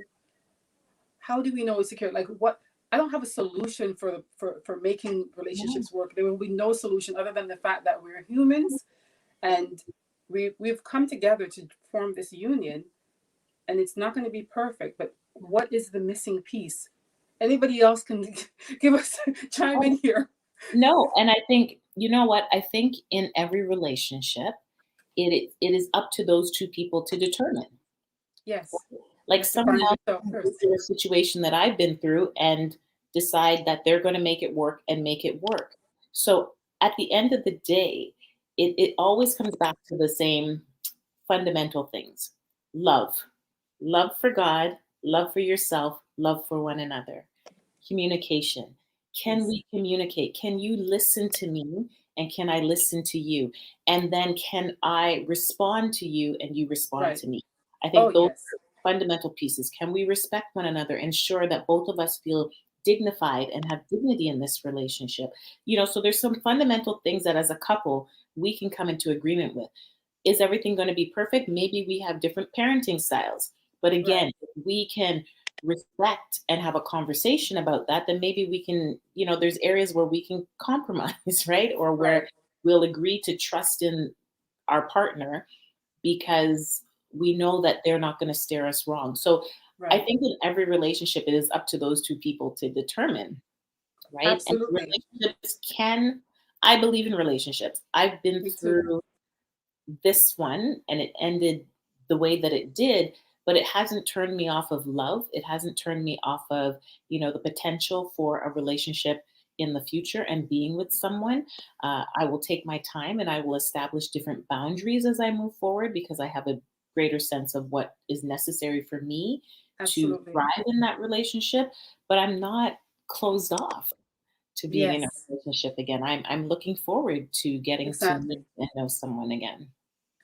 S1: do we know it's secure? Like what, I don't have a solution for making
S2: Yeah.
S1: relationships work. There will be no solution other than the fact that we're humans, and we've come together to form this union, and it's not going to be perfect, but what is the missing piece? Anybody else can give us chime in
S2: Oh,
S1: here.
S2: no. And I think, you know what? I think in every relationship, it is up to those two people to determine.
S1: Yes, you
S2: Like
S1: have to
S2: someone
S1: find
S2: else
S1: yourself
S2: can go
S1: first.
S2: through a situation that I've been through and decide that they're going to make it work and make it work. So at the end of the day, it always comes back to the same fundamental things: love, love for God, love for yourself, love for one another, communication. Can
S1: Yes,
S2: we communicate? Can you listen to me? And can I listen to you? And then can I respond to you and you respond
S1: right.
S2: to me? I
S1: Oh
S2: think those
S1: yes,
S2: are fundamental pieces. Can we respect one another, ensure that both of us feel dignified and have dignity in this relationship? So there's some fundamental things that as a couple we can come into agreement with. Is everything going to be perfect? Maybe we have different parenting styles. But
S1: right,
S2: again, if we can respect and have a conversation about that, then maybe we can, there's areas where we can compromise, right? Or
S1: right,
S2: where we'll agree to trust in our partner because we know that they're not going to steer us wrong. So I
S1: right.
S2: think in every relationship, it is up to those two people to determine, right? And
S1: Absolutely.
S2: I believe in relationships. I've been
S1: Me too.
S2: through this one and it ended the way that it did, but it hasn't turned me off of love. It hasn't turned me off of, the potential for a relationship in the future and being with someone. I will take my time and I will establish different boundaries as I move forward because I have a greater sense of what is necessary for me to
S1: Absolutely.
S2: thrive in that relationship. But I'm not closed off to being in a
S1: Yes,
S2: relationship again. I'm looking forward to getting to meet
S1: exactly.
S2: and know someone again.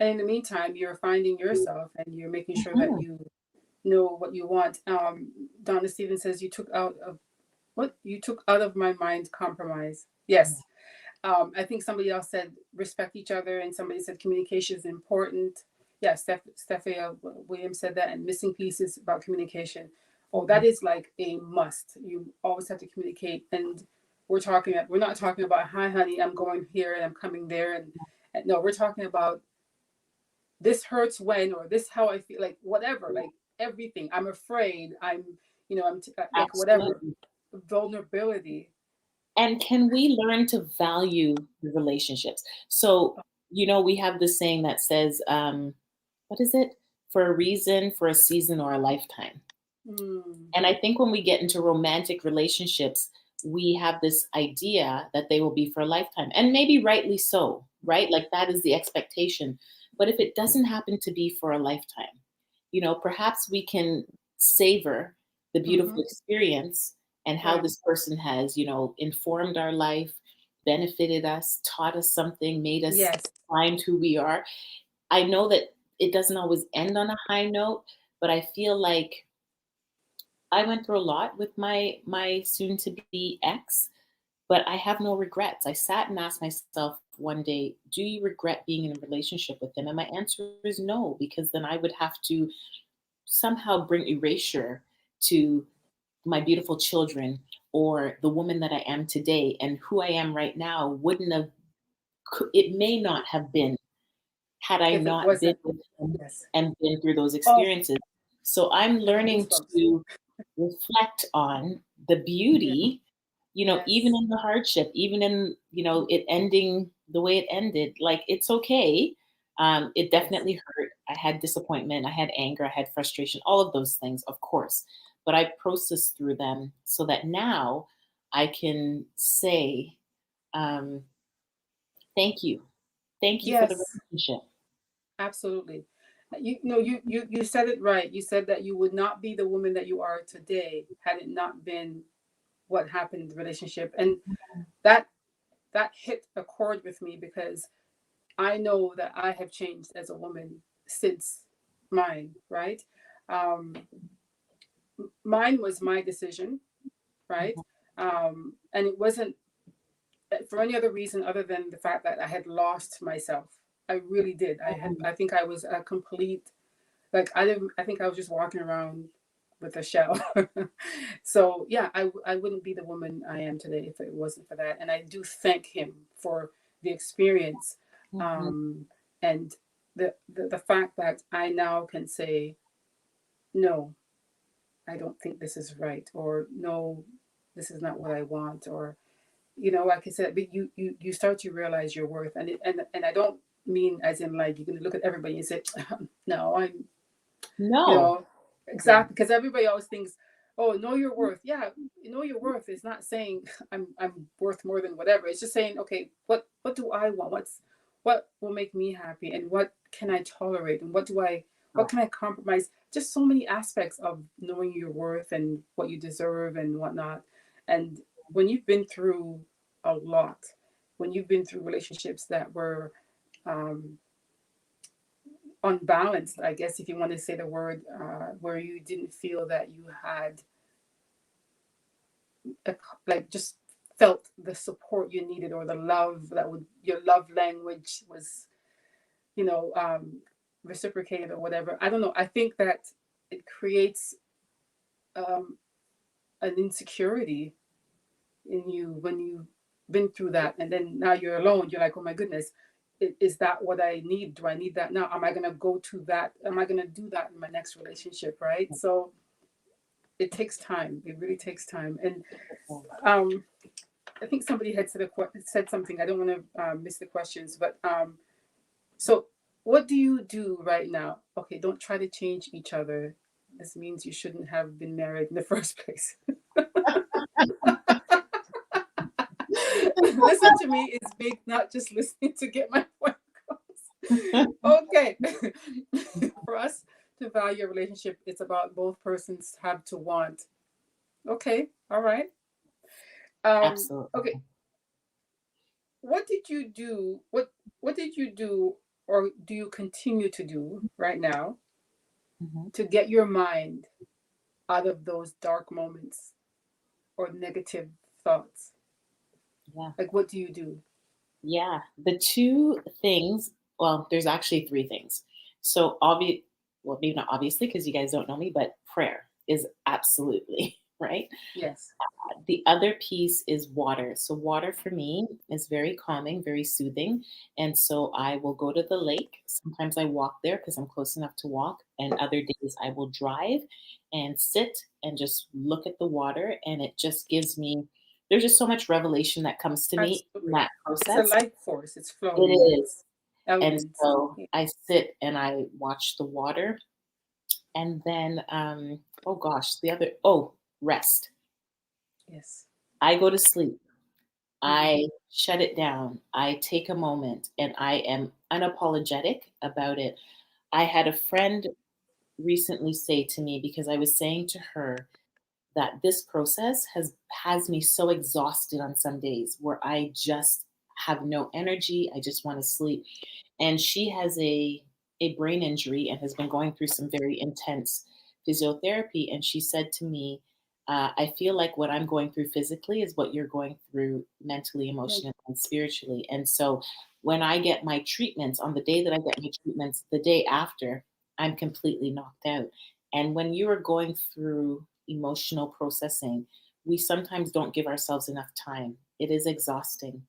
S1: And in the meantime, you're finding yourself and you're making sure that
S2: Mhm.
S1: you know what you want. Donna Stevens says you took out of my mind compromise.
S2: Yeah.
S1: Yes. I think somebody else said respect each other, and somebody said communication is important. Yeah, Stephanie Williams said that, and missing pieces about communication. Oh, that
S2: Mhm.
S1: is like a must. You always have to communicate, and we're not talking about hi, honey, I'm going here and I'm coming there, and no, we're talking about this hurts when, or this how I feel, like whatever, like everything. I'm afraid. Like whatever
S2: Absolutely.
S1: vulnerability.
S2: And can we learn to value the relationships? So, we have this saying that says, what is it? For a reason, for a season, or a lifetime.
S1: Mm,
S2: And I think when we get into romantic relationships, we have this idea that they will be for a lifetime. And maybe rightly so, right? Like that is the expectation. But if it doesn't happen to be for a lifetime, perhaps we can savor the
S1: mm-hmm.
S2: beautiful experience and how
S1: Right.
S2: this person has, informed our life, benefited us, taught us something, made us
S1: Yes.
S2: find who we are. I know that it doesn't always end on a high note, but I feel like I went through a lot with my soon to be ex, but I have no regrets. I sat and asked myself one day, do you regret being in a relationship with him? And my answer is no, because then I would have to somehow bring erasure to my beautiful children or the woman that I am today, and who I am right now wouldn't have, it may not have been had I
S1: If it
S2: not been
S1: wasn't,
S2: with him
S1: yes.
S2: and been through those
S1: Oh,
S2: experiences. So I'm
S1: I have
S2: learning
S1: goosebumps.
S2: to reflect on the
S1: Yeah.
S2: beauty, even
S1: Yes.
S2: in the hardship, even in, it ending the way it ended. Like, it's okay. It
S1: Yes.
S2: definitely hurt. I had disappointment, I had anger, I had frustration, all of those things, of course. But I processed through them so that now I can say, um, thank you. Thank you for the
S1: Yes.
S2: relationship.
S1: Absolutely. You said it right. You said that you would not be the woman that you are today had it not been what happened in the relationship, and that that hit a chord with me because I know that I have changed as a woman since mine, right? Um, Mine was my decision, right? And it wasn't for any other reason other than the fact that I had lost myself. I really did. I think I was a complete, like, I didn't, I think I was just walking around with a shell. So yeah, I wouldn't be the woman I am today if it wasn't for that. And I do thank him for the experience.
S2: Mm-hmm.
S1: Um, and the fact that I now can say, no, I don't think this is right, or no, this is not what I want, or like I said, but you start to realize your worth, and I don't mean as in like you're gonna look at everybody and say, no, I'm, you
S2: No.
S1: know, exactly, because everybody always thinks, oh, know your worth. Yeah, know your worth is not saying I'm worth more than whatever. It's just saying, okay, what do I want? What will make me happy, and what can I tolerate, and what can I compromise? Just so many aspects of knowing your worth and what you deserve and whatnot. And when you've been through a lot, when you've been through relationships that were um, unbalanced, I guess, if you want to say the word, where you didn't feel that you had a, like just felt the support you needed, or the love that would, your love language was, you know, reciprocated or whatever. I don't know. I think that it creates um, an insecurity in you when you've been through that, and then now you're alone. You're like, oh my goodness, is that what I need? Do I need that now? Am I gonna go to that? Am I gonna do that in my next relationship? Right. So it takes time. It really takes time. And um, I think somebody had said something. I don't want to miss the questions, but so what do you do right now? Okay, don't try to change each other. This means you shouldn't have been married in the first place. Listen to me is big, not just listening to get my point across. Okay. For us to value a relationship, it's about both persons have to want. Okay, all right.
S2: Absolutely.
S1: Okay. What did you do? What did you do, or do you continue to do right now
S2: Mm-hmm.
S1: to get your mind out of those dark moments or negative thoughts?
S2: Yeah.
S1: Like, what do you do?
S2: Yeah. The two things, well, there's actually three things. So obvious, well, maybe not obviously because you guys don't know me, but prayer is absolutely right.
S1: Yes.
S2: The other piece is water. So water for me is very calming, very soothing. And so I will go to the lake. Sometimes I walk there because I'm close enough to walk. And other days I will drive and sit and just look at the water. And it just gives me, there's just so much revelation that comes to me in
S1: Absolutely.
S2: that
S1: It's a
S2: process.
S1: life force. It's
S2: It
S1: flowing.
S2: is.
S1: It's
S2: And
S1: elements.
S2: so
S1: Yeah.
S2: I sit and I watch the water. And then, oh gosh, rest.
S1: Yes.
S2: I go to sleep.
S1: Mm-hmm.
S2: I shut it down. I take a moment and I am unapologetic about it. I had a friend recently say to me, because I was saying to her that this process has me so exhausted on some days where I just have no energy. I just want to sleep. And she has a brain injury and has been going through some very intense physiotherapy. And she said to me, I feel like what I'm going through physically is what you're going through mentally, emotionally, and spiritually. And so when I get my treatments, on the day that I get my treatments, the day after, I'm completely knocked out. And when you are going through emotional processing, we sometimes don't give ourselves enough time. It is exhausting,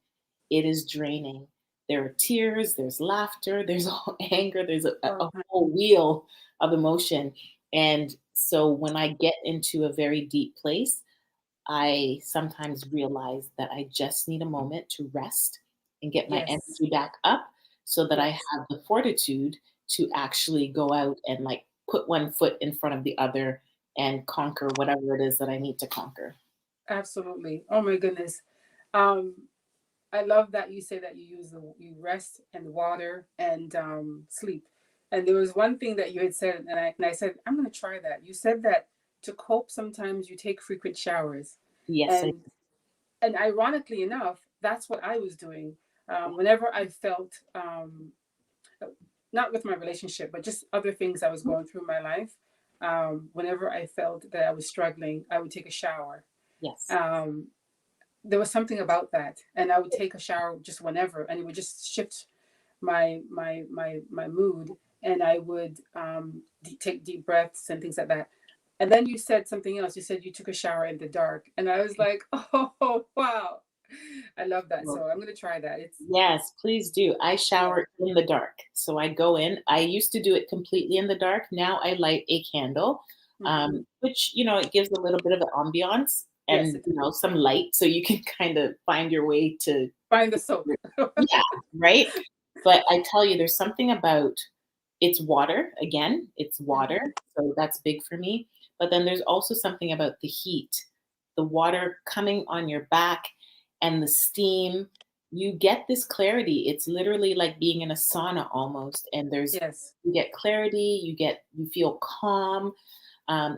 S2: it is draining. There are tears, there's laughter, there's all anger, there's a
S1: Oh,
S2: whole wheel of emotion. And so when I get into a very deep place, I sometimes realize that I just need a moment to rest and get my
S1: yes.
S2: energy back up so that I
S1: Yes.
S2: have the fortitude to actually go out and like put one foot in front of the other and conquer whatever it is that I need to conquer.
S1: Absolutely. Oh my goodness. Um, I love that you say that you rest and water and sleep. And there was one thing that you had said, and I said I'm going to try that. You said that to cope, sometimes you take frequent showers,
S2: Yes, I
S1: and and ironically enough, that's what I was doing. Whenever I felt, not with my relationship, but just other things I was going through in my life, whenever I felt that I was struggling, I would take a shower.
S2: Yes.
S1: There was something about that, and I would take a shower just whenever, and it would just shift my mood, and I would take deep breaths and things like that. And then you said something else. You said you took a shower in the dark, and I was like, oh wow, I love that. So I'm gonna try that. It's
S2: Yes, please do. I
S1: yeah.
S2: shower in the dark. So I go in. I used to do it completely in the dark. Now I light a candle,
S1: Mm-hmm.
S2: which, it gives a little bit of an ambiance
S1: Yes,
S2: and,
S1: it does.
S2: some light so you can kind of find your way to,
S1: Find the soap.
S2: yeah, right? But I tell you, there's something about it's water. Again, it's water.
S1: Mm-hmm.
S2: So that's big for me. But then there's also something about the heat, the water coming on your back and the steam. You get this clarity. It's literally like being in a sauna almost. And
S1: Yes.
S2: you get clarity, you feel calm.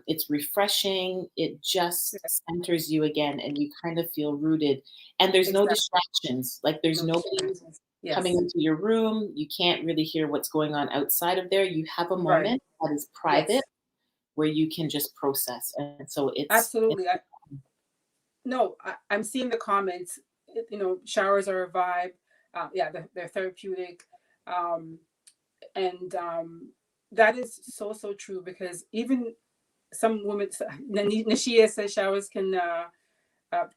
S2: It's refreshing. It just
S1: Yes.
S2: centers you again and you kind of feel rooted. And there's no
S1: Exactly.
S2: distractions. Like there's
S1: No
S2: nobody
S1: distractions.
S2: coming
S1: Yes.
S2: into your room. You can't really hear what's going on outside of there. You have a
S1: Right.
S2: moment that is private
S1: Yes.
S2: where you can just process. And so it's
S1: Absolutely. No, I'm seeing the comments. Showers are a vibe. Yeah, they're therapeutic, um, and that is so true because even some women, Nashia says showers can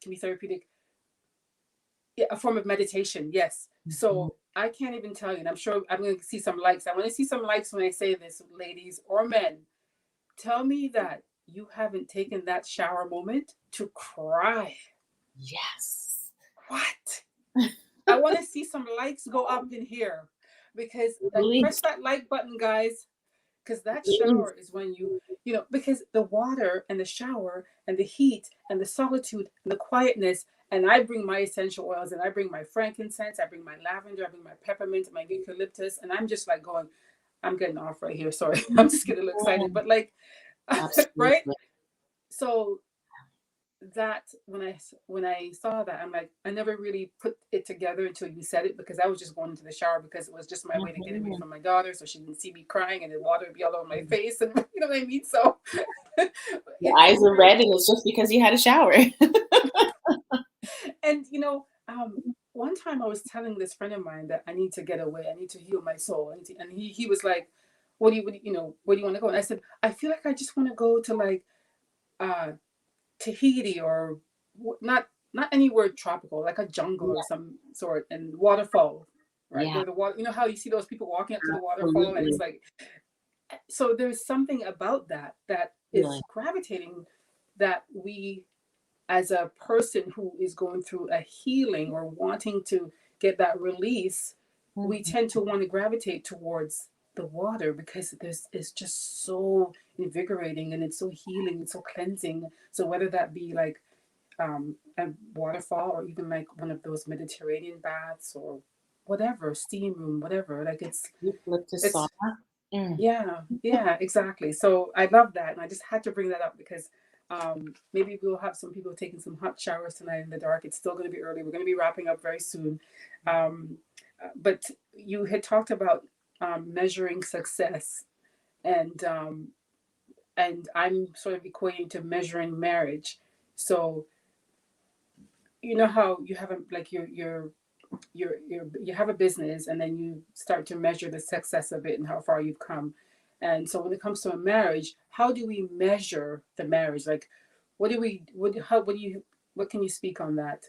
S1: be therapeutic. Yeah, a form of meditation. Yes.
S2: Mhm.
S1: So I can't even tell you, and I'm sure I'm going to see some likes. I want to see some likes when I say this, ladies or men. Tell me that you haven't taken that shower moment to cry.
S2: Yes.
S1: What? I want to see some likes go up in here because
S2: Please,
S1: press that like button, guys. Because that
S2: please.
S1: shower is when because the water and the shower and the heat and the solitude and the quietness. And I bring my essential oils and I bring my frankincense, I bring my lavender, I bring my peppermint, my eucalyptus. And I'm just like going, I'm getting off right here. Sorry. I'm just getting a little excited. But like, right?
S2: Absolutely.
S1: So that when I saw that, I'm like, I never really put it together until you said it because I was just going into the shower because it was just my way to get away
S2: Mhm.
S1: from my daughter so she didn't see me crying and the water would be all over my face and you know what I mean. So
S2: Your
S1: it's
S2: eyes are
S1: very
S2: red and it's just because you had a shower.
S1: and one time I was telling this friend of mine that I need to get away, I need to heal my soul, and he was like, where do you want to go? And I said, I feel like I just want to go to like uh Tahiti or not anywhere tropical, like a jungle of
S2: Yeah.
S1: some sort and waterfall, right?
S2: Yeah,
S1: Where the water, you know how you see those people walking up to the waterfall and it's
S2: absolutely.
S1: like, so there's something about that is
S2: Healing.
S1: gravitating that we as a person who is going through a healing or wanting to get that release, we
S2: Mhm.
S1: tend to want to gravitate towards the water because it's just so invigorating and it's so healing, it's so cleansing. So whether that be like a waterfall or even like one of those Mediterranean baths or whatever, steam room, whatever, like
S2: Eucalyptus
S1: it's
S2: sauna. Mm.
S1: yeah, exactly. So I love that, and I just had to bring that up because maybe we'll have some people taking some hot showers tonight in the dark. It's still going to be early. We're going to be wrapping up very soon. Um, but you had talked about measuring success, and I'm sort of equating to measuring marriage. So you know how you have like you have a business and then you start to measure the success of it and how far you've come. And so when it comes to a marriage, how do we measure the marriage? Like what do we what can you speak on that?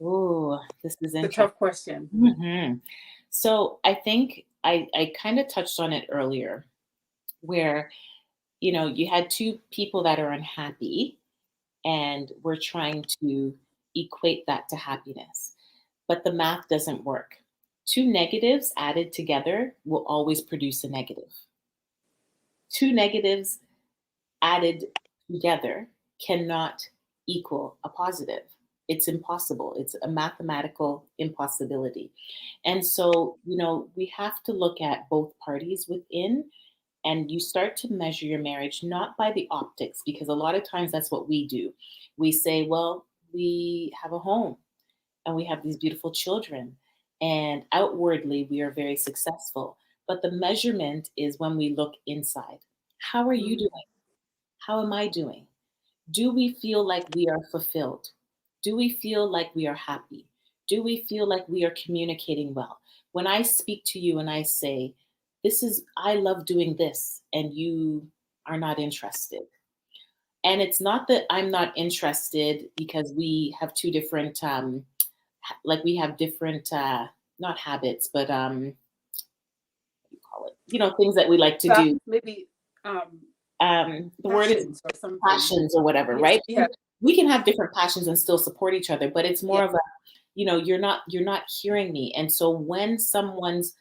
S2: Ooh, this is
S1: The
S2: interesting.
S1: tough question.
S2: So I think I kind of touched on it earlier, where you had two people that are unhappy, and we're trying to equate that to happiness, but the math doesn't work. Two negatives added together will always produce a negative. Two negatives added together cannot equal a positive. It's impossible. It's a mathematical impossibility. And so, we have to look at both parties within, and you start to measure your marriage not by the optics, because a lot of times that's what we do. We say, well, we have a home, and we have these beautiful children, and outwardly we are very successful. But the measurement is when we look inside. How are you
S1: Mm,
S2: doing? How am I doing? Do we feel like we are fulfilled? Do we feel like we are happy? Do we feel like we are communicating well? When I speak to you and I say, I love doing this, and you are not interested. And it's not that I'm not interested because we have two different, like we have different, not habits, but what do you call it? Things that we like to do.
S1: maybe um,
S2: The word is
S1: passions or something.
S2: passions or whatever,
S1: Yes,
S2: right?
S1: yeah,
S2: We can have different passions and still support each other, but it's
S1: yeah,
S2: more of a, you're not hearing me. And so when someone's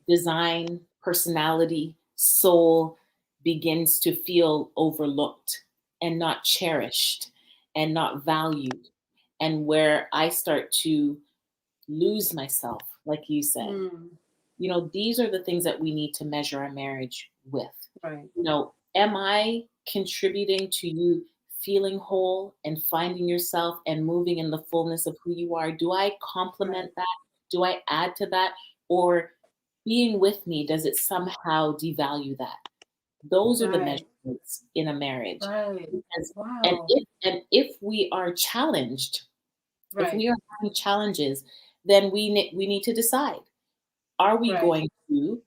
S2: design, personality, soul begins to feel overlooked and not cherished and not valued, and where I start to lose myself, like you said,
S1: mm,
S2: these are the things that we need to measure our marriage with.
S1: right,
S2: Am I contributing to you feeling whole and finding yourself and moving in the fullness of who you are? Do I
S1: right,
S2: complement that? Do I add to that? Or being with me, does it somehow devalue that? Those are the
S1: right,
S2: measurements in a marriage.
S1: right.
S2: Because, and
S1: Wow,
S2: if we are challenged, if
S1: right,
S2: we are having challenges, then we need to decide: are we
S1: right,
S2: going to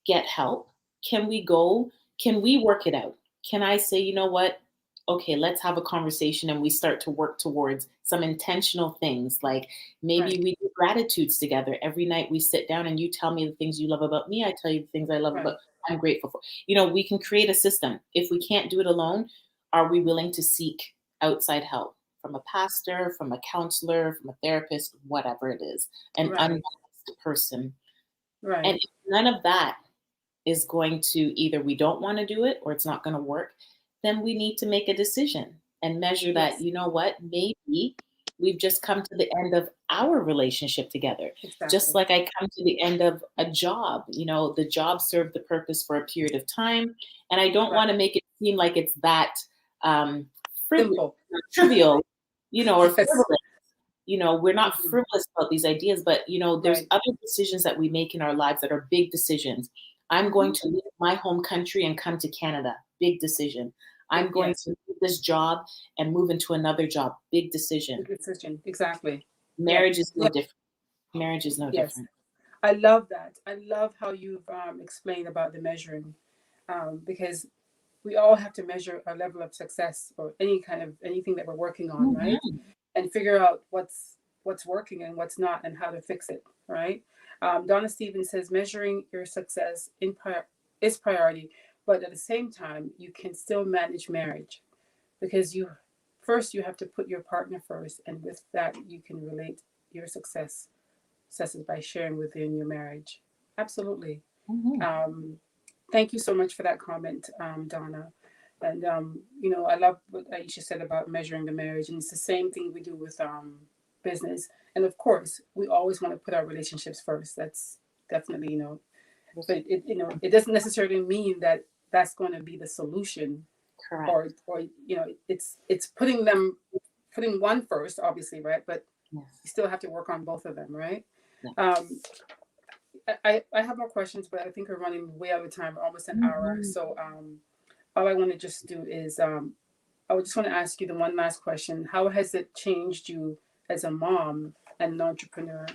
S2: get help? Can we go? Can we work it out? Can I say, you know what? Okay, let's have a conversation and we start to work towards some intentional things. Like maybe
S1: right,
S2: we do gratitudes together. Every night we sit down and you tell me the things you love about me. I tell you the things I love about
S1: right,
S2: I'm grateful for. We can create a system. If we can't do it alone, are we willing to seek outside help from a pastor, from a counselor, from a therapist, whatever it is, an
S1: right,
S2: unbiased person? And
S1: right.
S2: if none of that is going to, either we don't want to do it or it's not going to work, then we need to make a decision and measure that,
S1: Yes,
S2: you know what, maybe we've just come to the end of our relationship together. Just
S1: exactly.
S2: like I come to the end of a job, the job served the purpose for a period of time. And I don't
S1: Right.
S2: want to make it seem like it's that frivolous,
S1: Simple.
S2: trivial, or
S1: Yes.
S2: frivolous. We're not
S1: Mhm.
S2: frivolous about these ideas, but there's
S1: Right.
S2: other decisions that we make in our lives that are big decisions. I'm going
S1: Hmm.
S2: to leave my home country and come to Canada. Big decision. I'm going
S1: Yes.
S2: to leave this job and move into another job. Big
S1: Good
S2: decision.
S1: decision. Exactly. Yeah.
S2: Marriage is no
S1: Yeah.
S2: different. Marriage is no
S1: Yes.
S2: different.
S1: I love that. I love how you've explained about the measuring, because we all have to measure our level of success or any kind of anything that we're working on, right?
S2: Mhm.
S1: And figure out what's working and what's not and how to fix it, right? Donna Stevens says measuring your success is priority, but at the same time, you can still manage marriage because you have to put your partner first, and with that, you can relate your successes by sharing within your marriage. Absolutely.
S2: Mhm.
S1: Um, Thank you so much for that comment, Donna. And I love what Aisha said about measuring the marriage, and it's the same thing we do with business. And of course, we always want to put our relationships first. That's definitely, but it doesn't necessarily mean that that's going to be the solution, or
S2: Correct.
S1: it's putting one first, obviously, right? But you
S2: Yes.
S1: still have to work on both of them, right?
S2: Yeah.
S1: Um, I have more questions, but I think we're running way out of time. We're almost an hour.
S2: Mhm.
S1: So all I want to just do is I would just want to ask you the one last question. How has it changed you as a mom and an entrepreneur?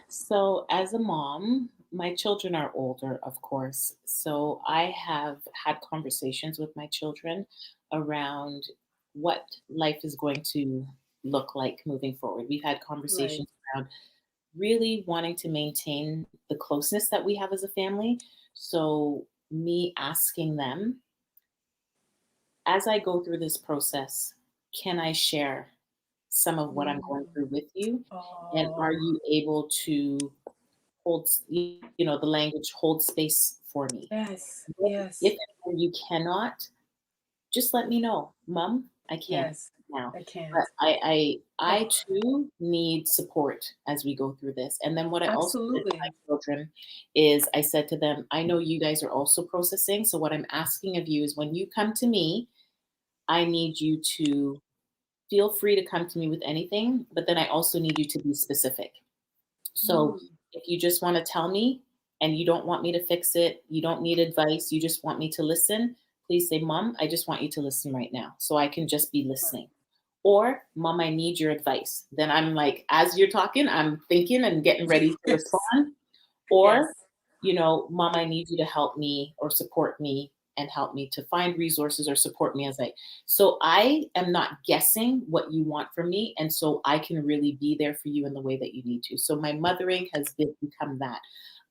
S2: So, as a mom, my children are older, of course. So, I have had conversations with my children around what life is going to look like moving forward. We've had
S1: Right,
S2: conversations around really wanting to maintain the closeness that we have as a family. So, me asking them, as I go through this process, can I share some of what I'm going
S1: mm.
S2: through with you? And are
S1: Oh,
S2: you able to hold, the language, hold space for me?
S1: yes,
S2: If
S1: yes,
S2: you cannot, just let me know, Mom, I can't
S1: yes.
S2: now.
S1: I
S2: But
S1: can't.
S2: I
S1: Oh,
S2: too need support as we go through this. And then what I also did with my
S1: absolutely.
S2: children is I said to them, I know you guys are also processing. So what I'm asking of you is when you come to me, I need you to feel free to come to me with anything, but then I also need you to be specific. So
S1: Mm.
S2: if you just want to tell me and you don't want me to fix it, you don't need advice, you just want me to listen, please say, Mom, I just want you to listen right now. So I can just be
S1: Right.
S2: listening. Or, Mom, I need your advice. Then I'm like, as you're talking, I'm thinking and getting ready to
S1: Yes.
S2: respond.
S1: Yes.
S2: Or, Mom, I need you to help me or support me and help me to find resources or support me as so I am not guessing what you want from me. And so I can really be there for you in the way that you need to. So my mothering has become that.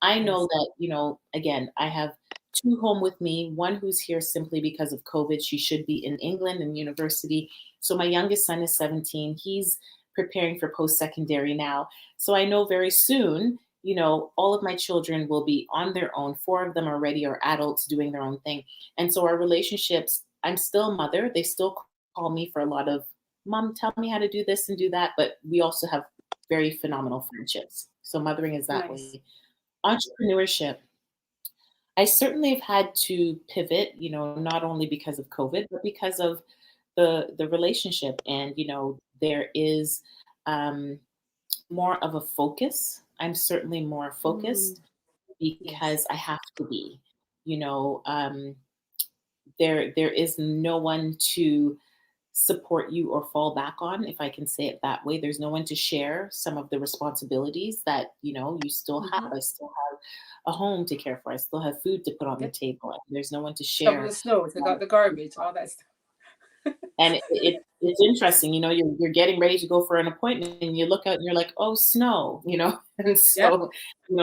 S2: I know
S1: Yes.
S2: that, again, I have two home with me, one who's here simply because of COVID. She should be in England in university. So my youngest son is 17. He's preparing for post-secondary now. So I know very soon, all of my children will be on their own. Four of them already are adults doing their own thing. And so our relationships, I'm still mother. They still call me for a lot of, Mom, tell me how to do this and do that. But we also have very phenomenal friendships. So mothering is that
S1: Nice.
S2: way. Entrepreneurship, I certainly have had to pivot, not only because of COVID, but because of the relationship. And, there is more of a focus. I'm certainly more
S1: Mm.
S2: focused
S1: Yes.
S2: because I have to be. You know, um, there is no one to support you or fall back on, if I can say it that way. There's no one to share some of the responsibilities that you still have.
S1: Mm-hmm.
S2: I still have a home to care for. I still have food to put on the
S1: Yep.
S2: table. There's no one to
S1: Shovel the
S2: share.
S1: snow, take out the garbage, all that stuff.
S2: And it's interesting, you're getting ready to go for an appointment and you look out and you're like, oh, snow, and
S1: Yep.
S2: so,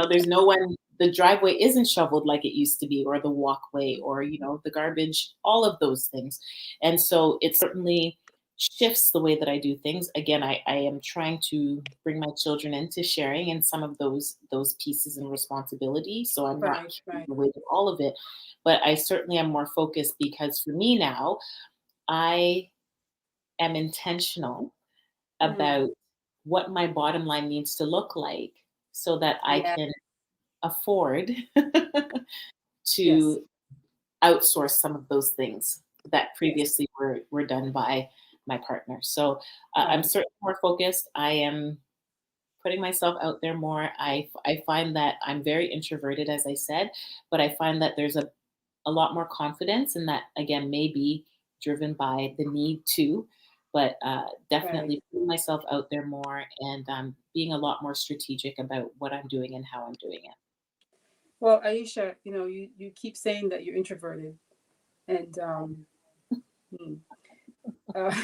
S2: there's no one, the driveway isn't shoveled like it used to be, or the walkway, or, the garbage, all of those things. And so it certainly shifts the way that I do things. Again, I am trying to bring my children into sharing in some of those pieces and responsibility. So I'm not
S1: Right.
S2: carrying
S1: Right.
S2: the weight of all of it, but I certainly am more focused because for me now, I am intentional
S1: Mm.
S2: about what my bottom line needs to look like so that I
S1: Yeah.
S2: can afford
S1: Yes.
S2: to outsource some of those things that
S1: Yes.
S2: previously were done by my partner. So I'm
S1: Right.
S2: certainly more focused. I am putting myself out there more. I find that I'm very introverted, as I said, but I find that there's a lot more confidence, and that again may be driven by the need to, but
S1: Right.
S2: definitely putting myself out there more and being a lot more strategic about what I'm doing and how I'm doing it.
S1: Well, Aisha, you keep saying that you're introverted, and hmm, uh,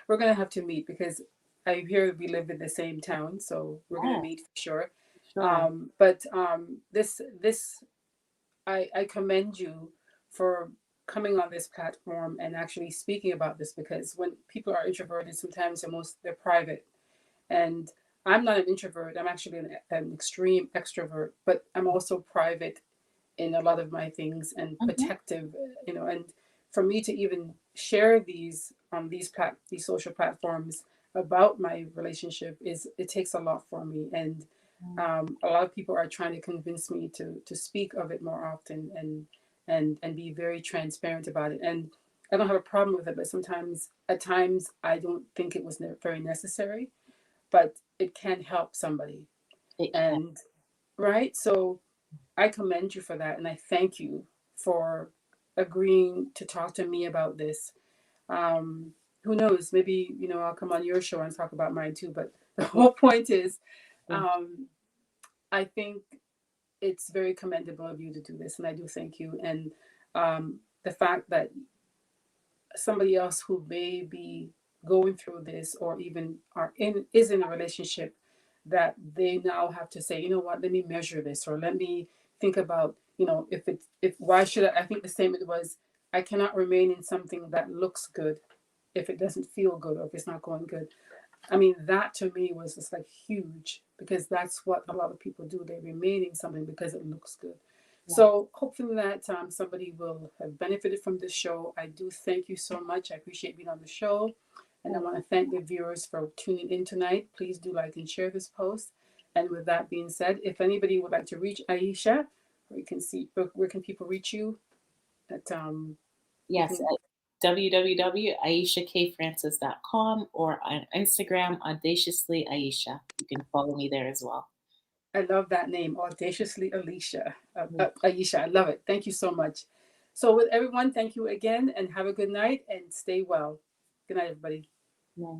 S1: we're gonna have to meet because I hear we live in the same town, so we're gonna
S2: Yeah,
S1: meet for sure.
S2: sure.
S1: But this I commend you for coming on this platform and actually speaking about this, because when people are introverted, sometimes they're private, and I'm not an introvert. I'm actually an extreme extrovert, but I'm also private in a lot of my things and
S2: Hmm.
S1: protective, and for me to even share these social platforms about my relationship, is it takes a lot for me. And a lot of people are trying to convince me to speak of it more often, and be very transparent about it. And I don't have a problem with it, but sometimes at times I don't think it was very necessary, but it can help somebody.
S2: It can.
S1: And right, so I commend you for that, and I thank you for agreeing to talk to me about this. Who knows? Maybe I'll come on your show and talk about mine too. But the
S2: Yeah,
S1: whole point is,
S2: thank
S1: um, I think it's very commendable of you to do this, and I do thank you. And the fact that somebody else who may be going through this, or even is in a relationship, that they now have to say, you know what, let me measure this, or let me think about, if why should I think the statement was, I cannot remain in something that looks good if it doesn't feel good, or if it's not going good. I mean, that to me was just like huge, because that's what a lot of people do. They remain in something because it looks good.
S2: you.
S1: So hopefully that somebody will have benefited from this show. I do thank you so much. I appreciate being on the show. And I
S2: Yeah.
S1: want to thank the viewers for tuning in tonight. Please do like and share this post. And with that being said, if anybody would like to reach Aisha, where can people reach you? That you
S2: Yes,
S1: can.
S2: www.aishakfrancis.com, or on Instagram, Audaciously Aisha. You can follow me there as well.
S1: I love that name, Audaciously Aisha. I love it. Thank you so much. So, with everyone, thank you again and have a good night and stay well. Good night, everybody.
S2: Yeah.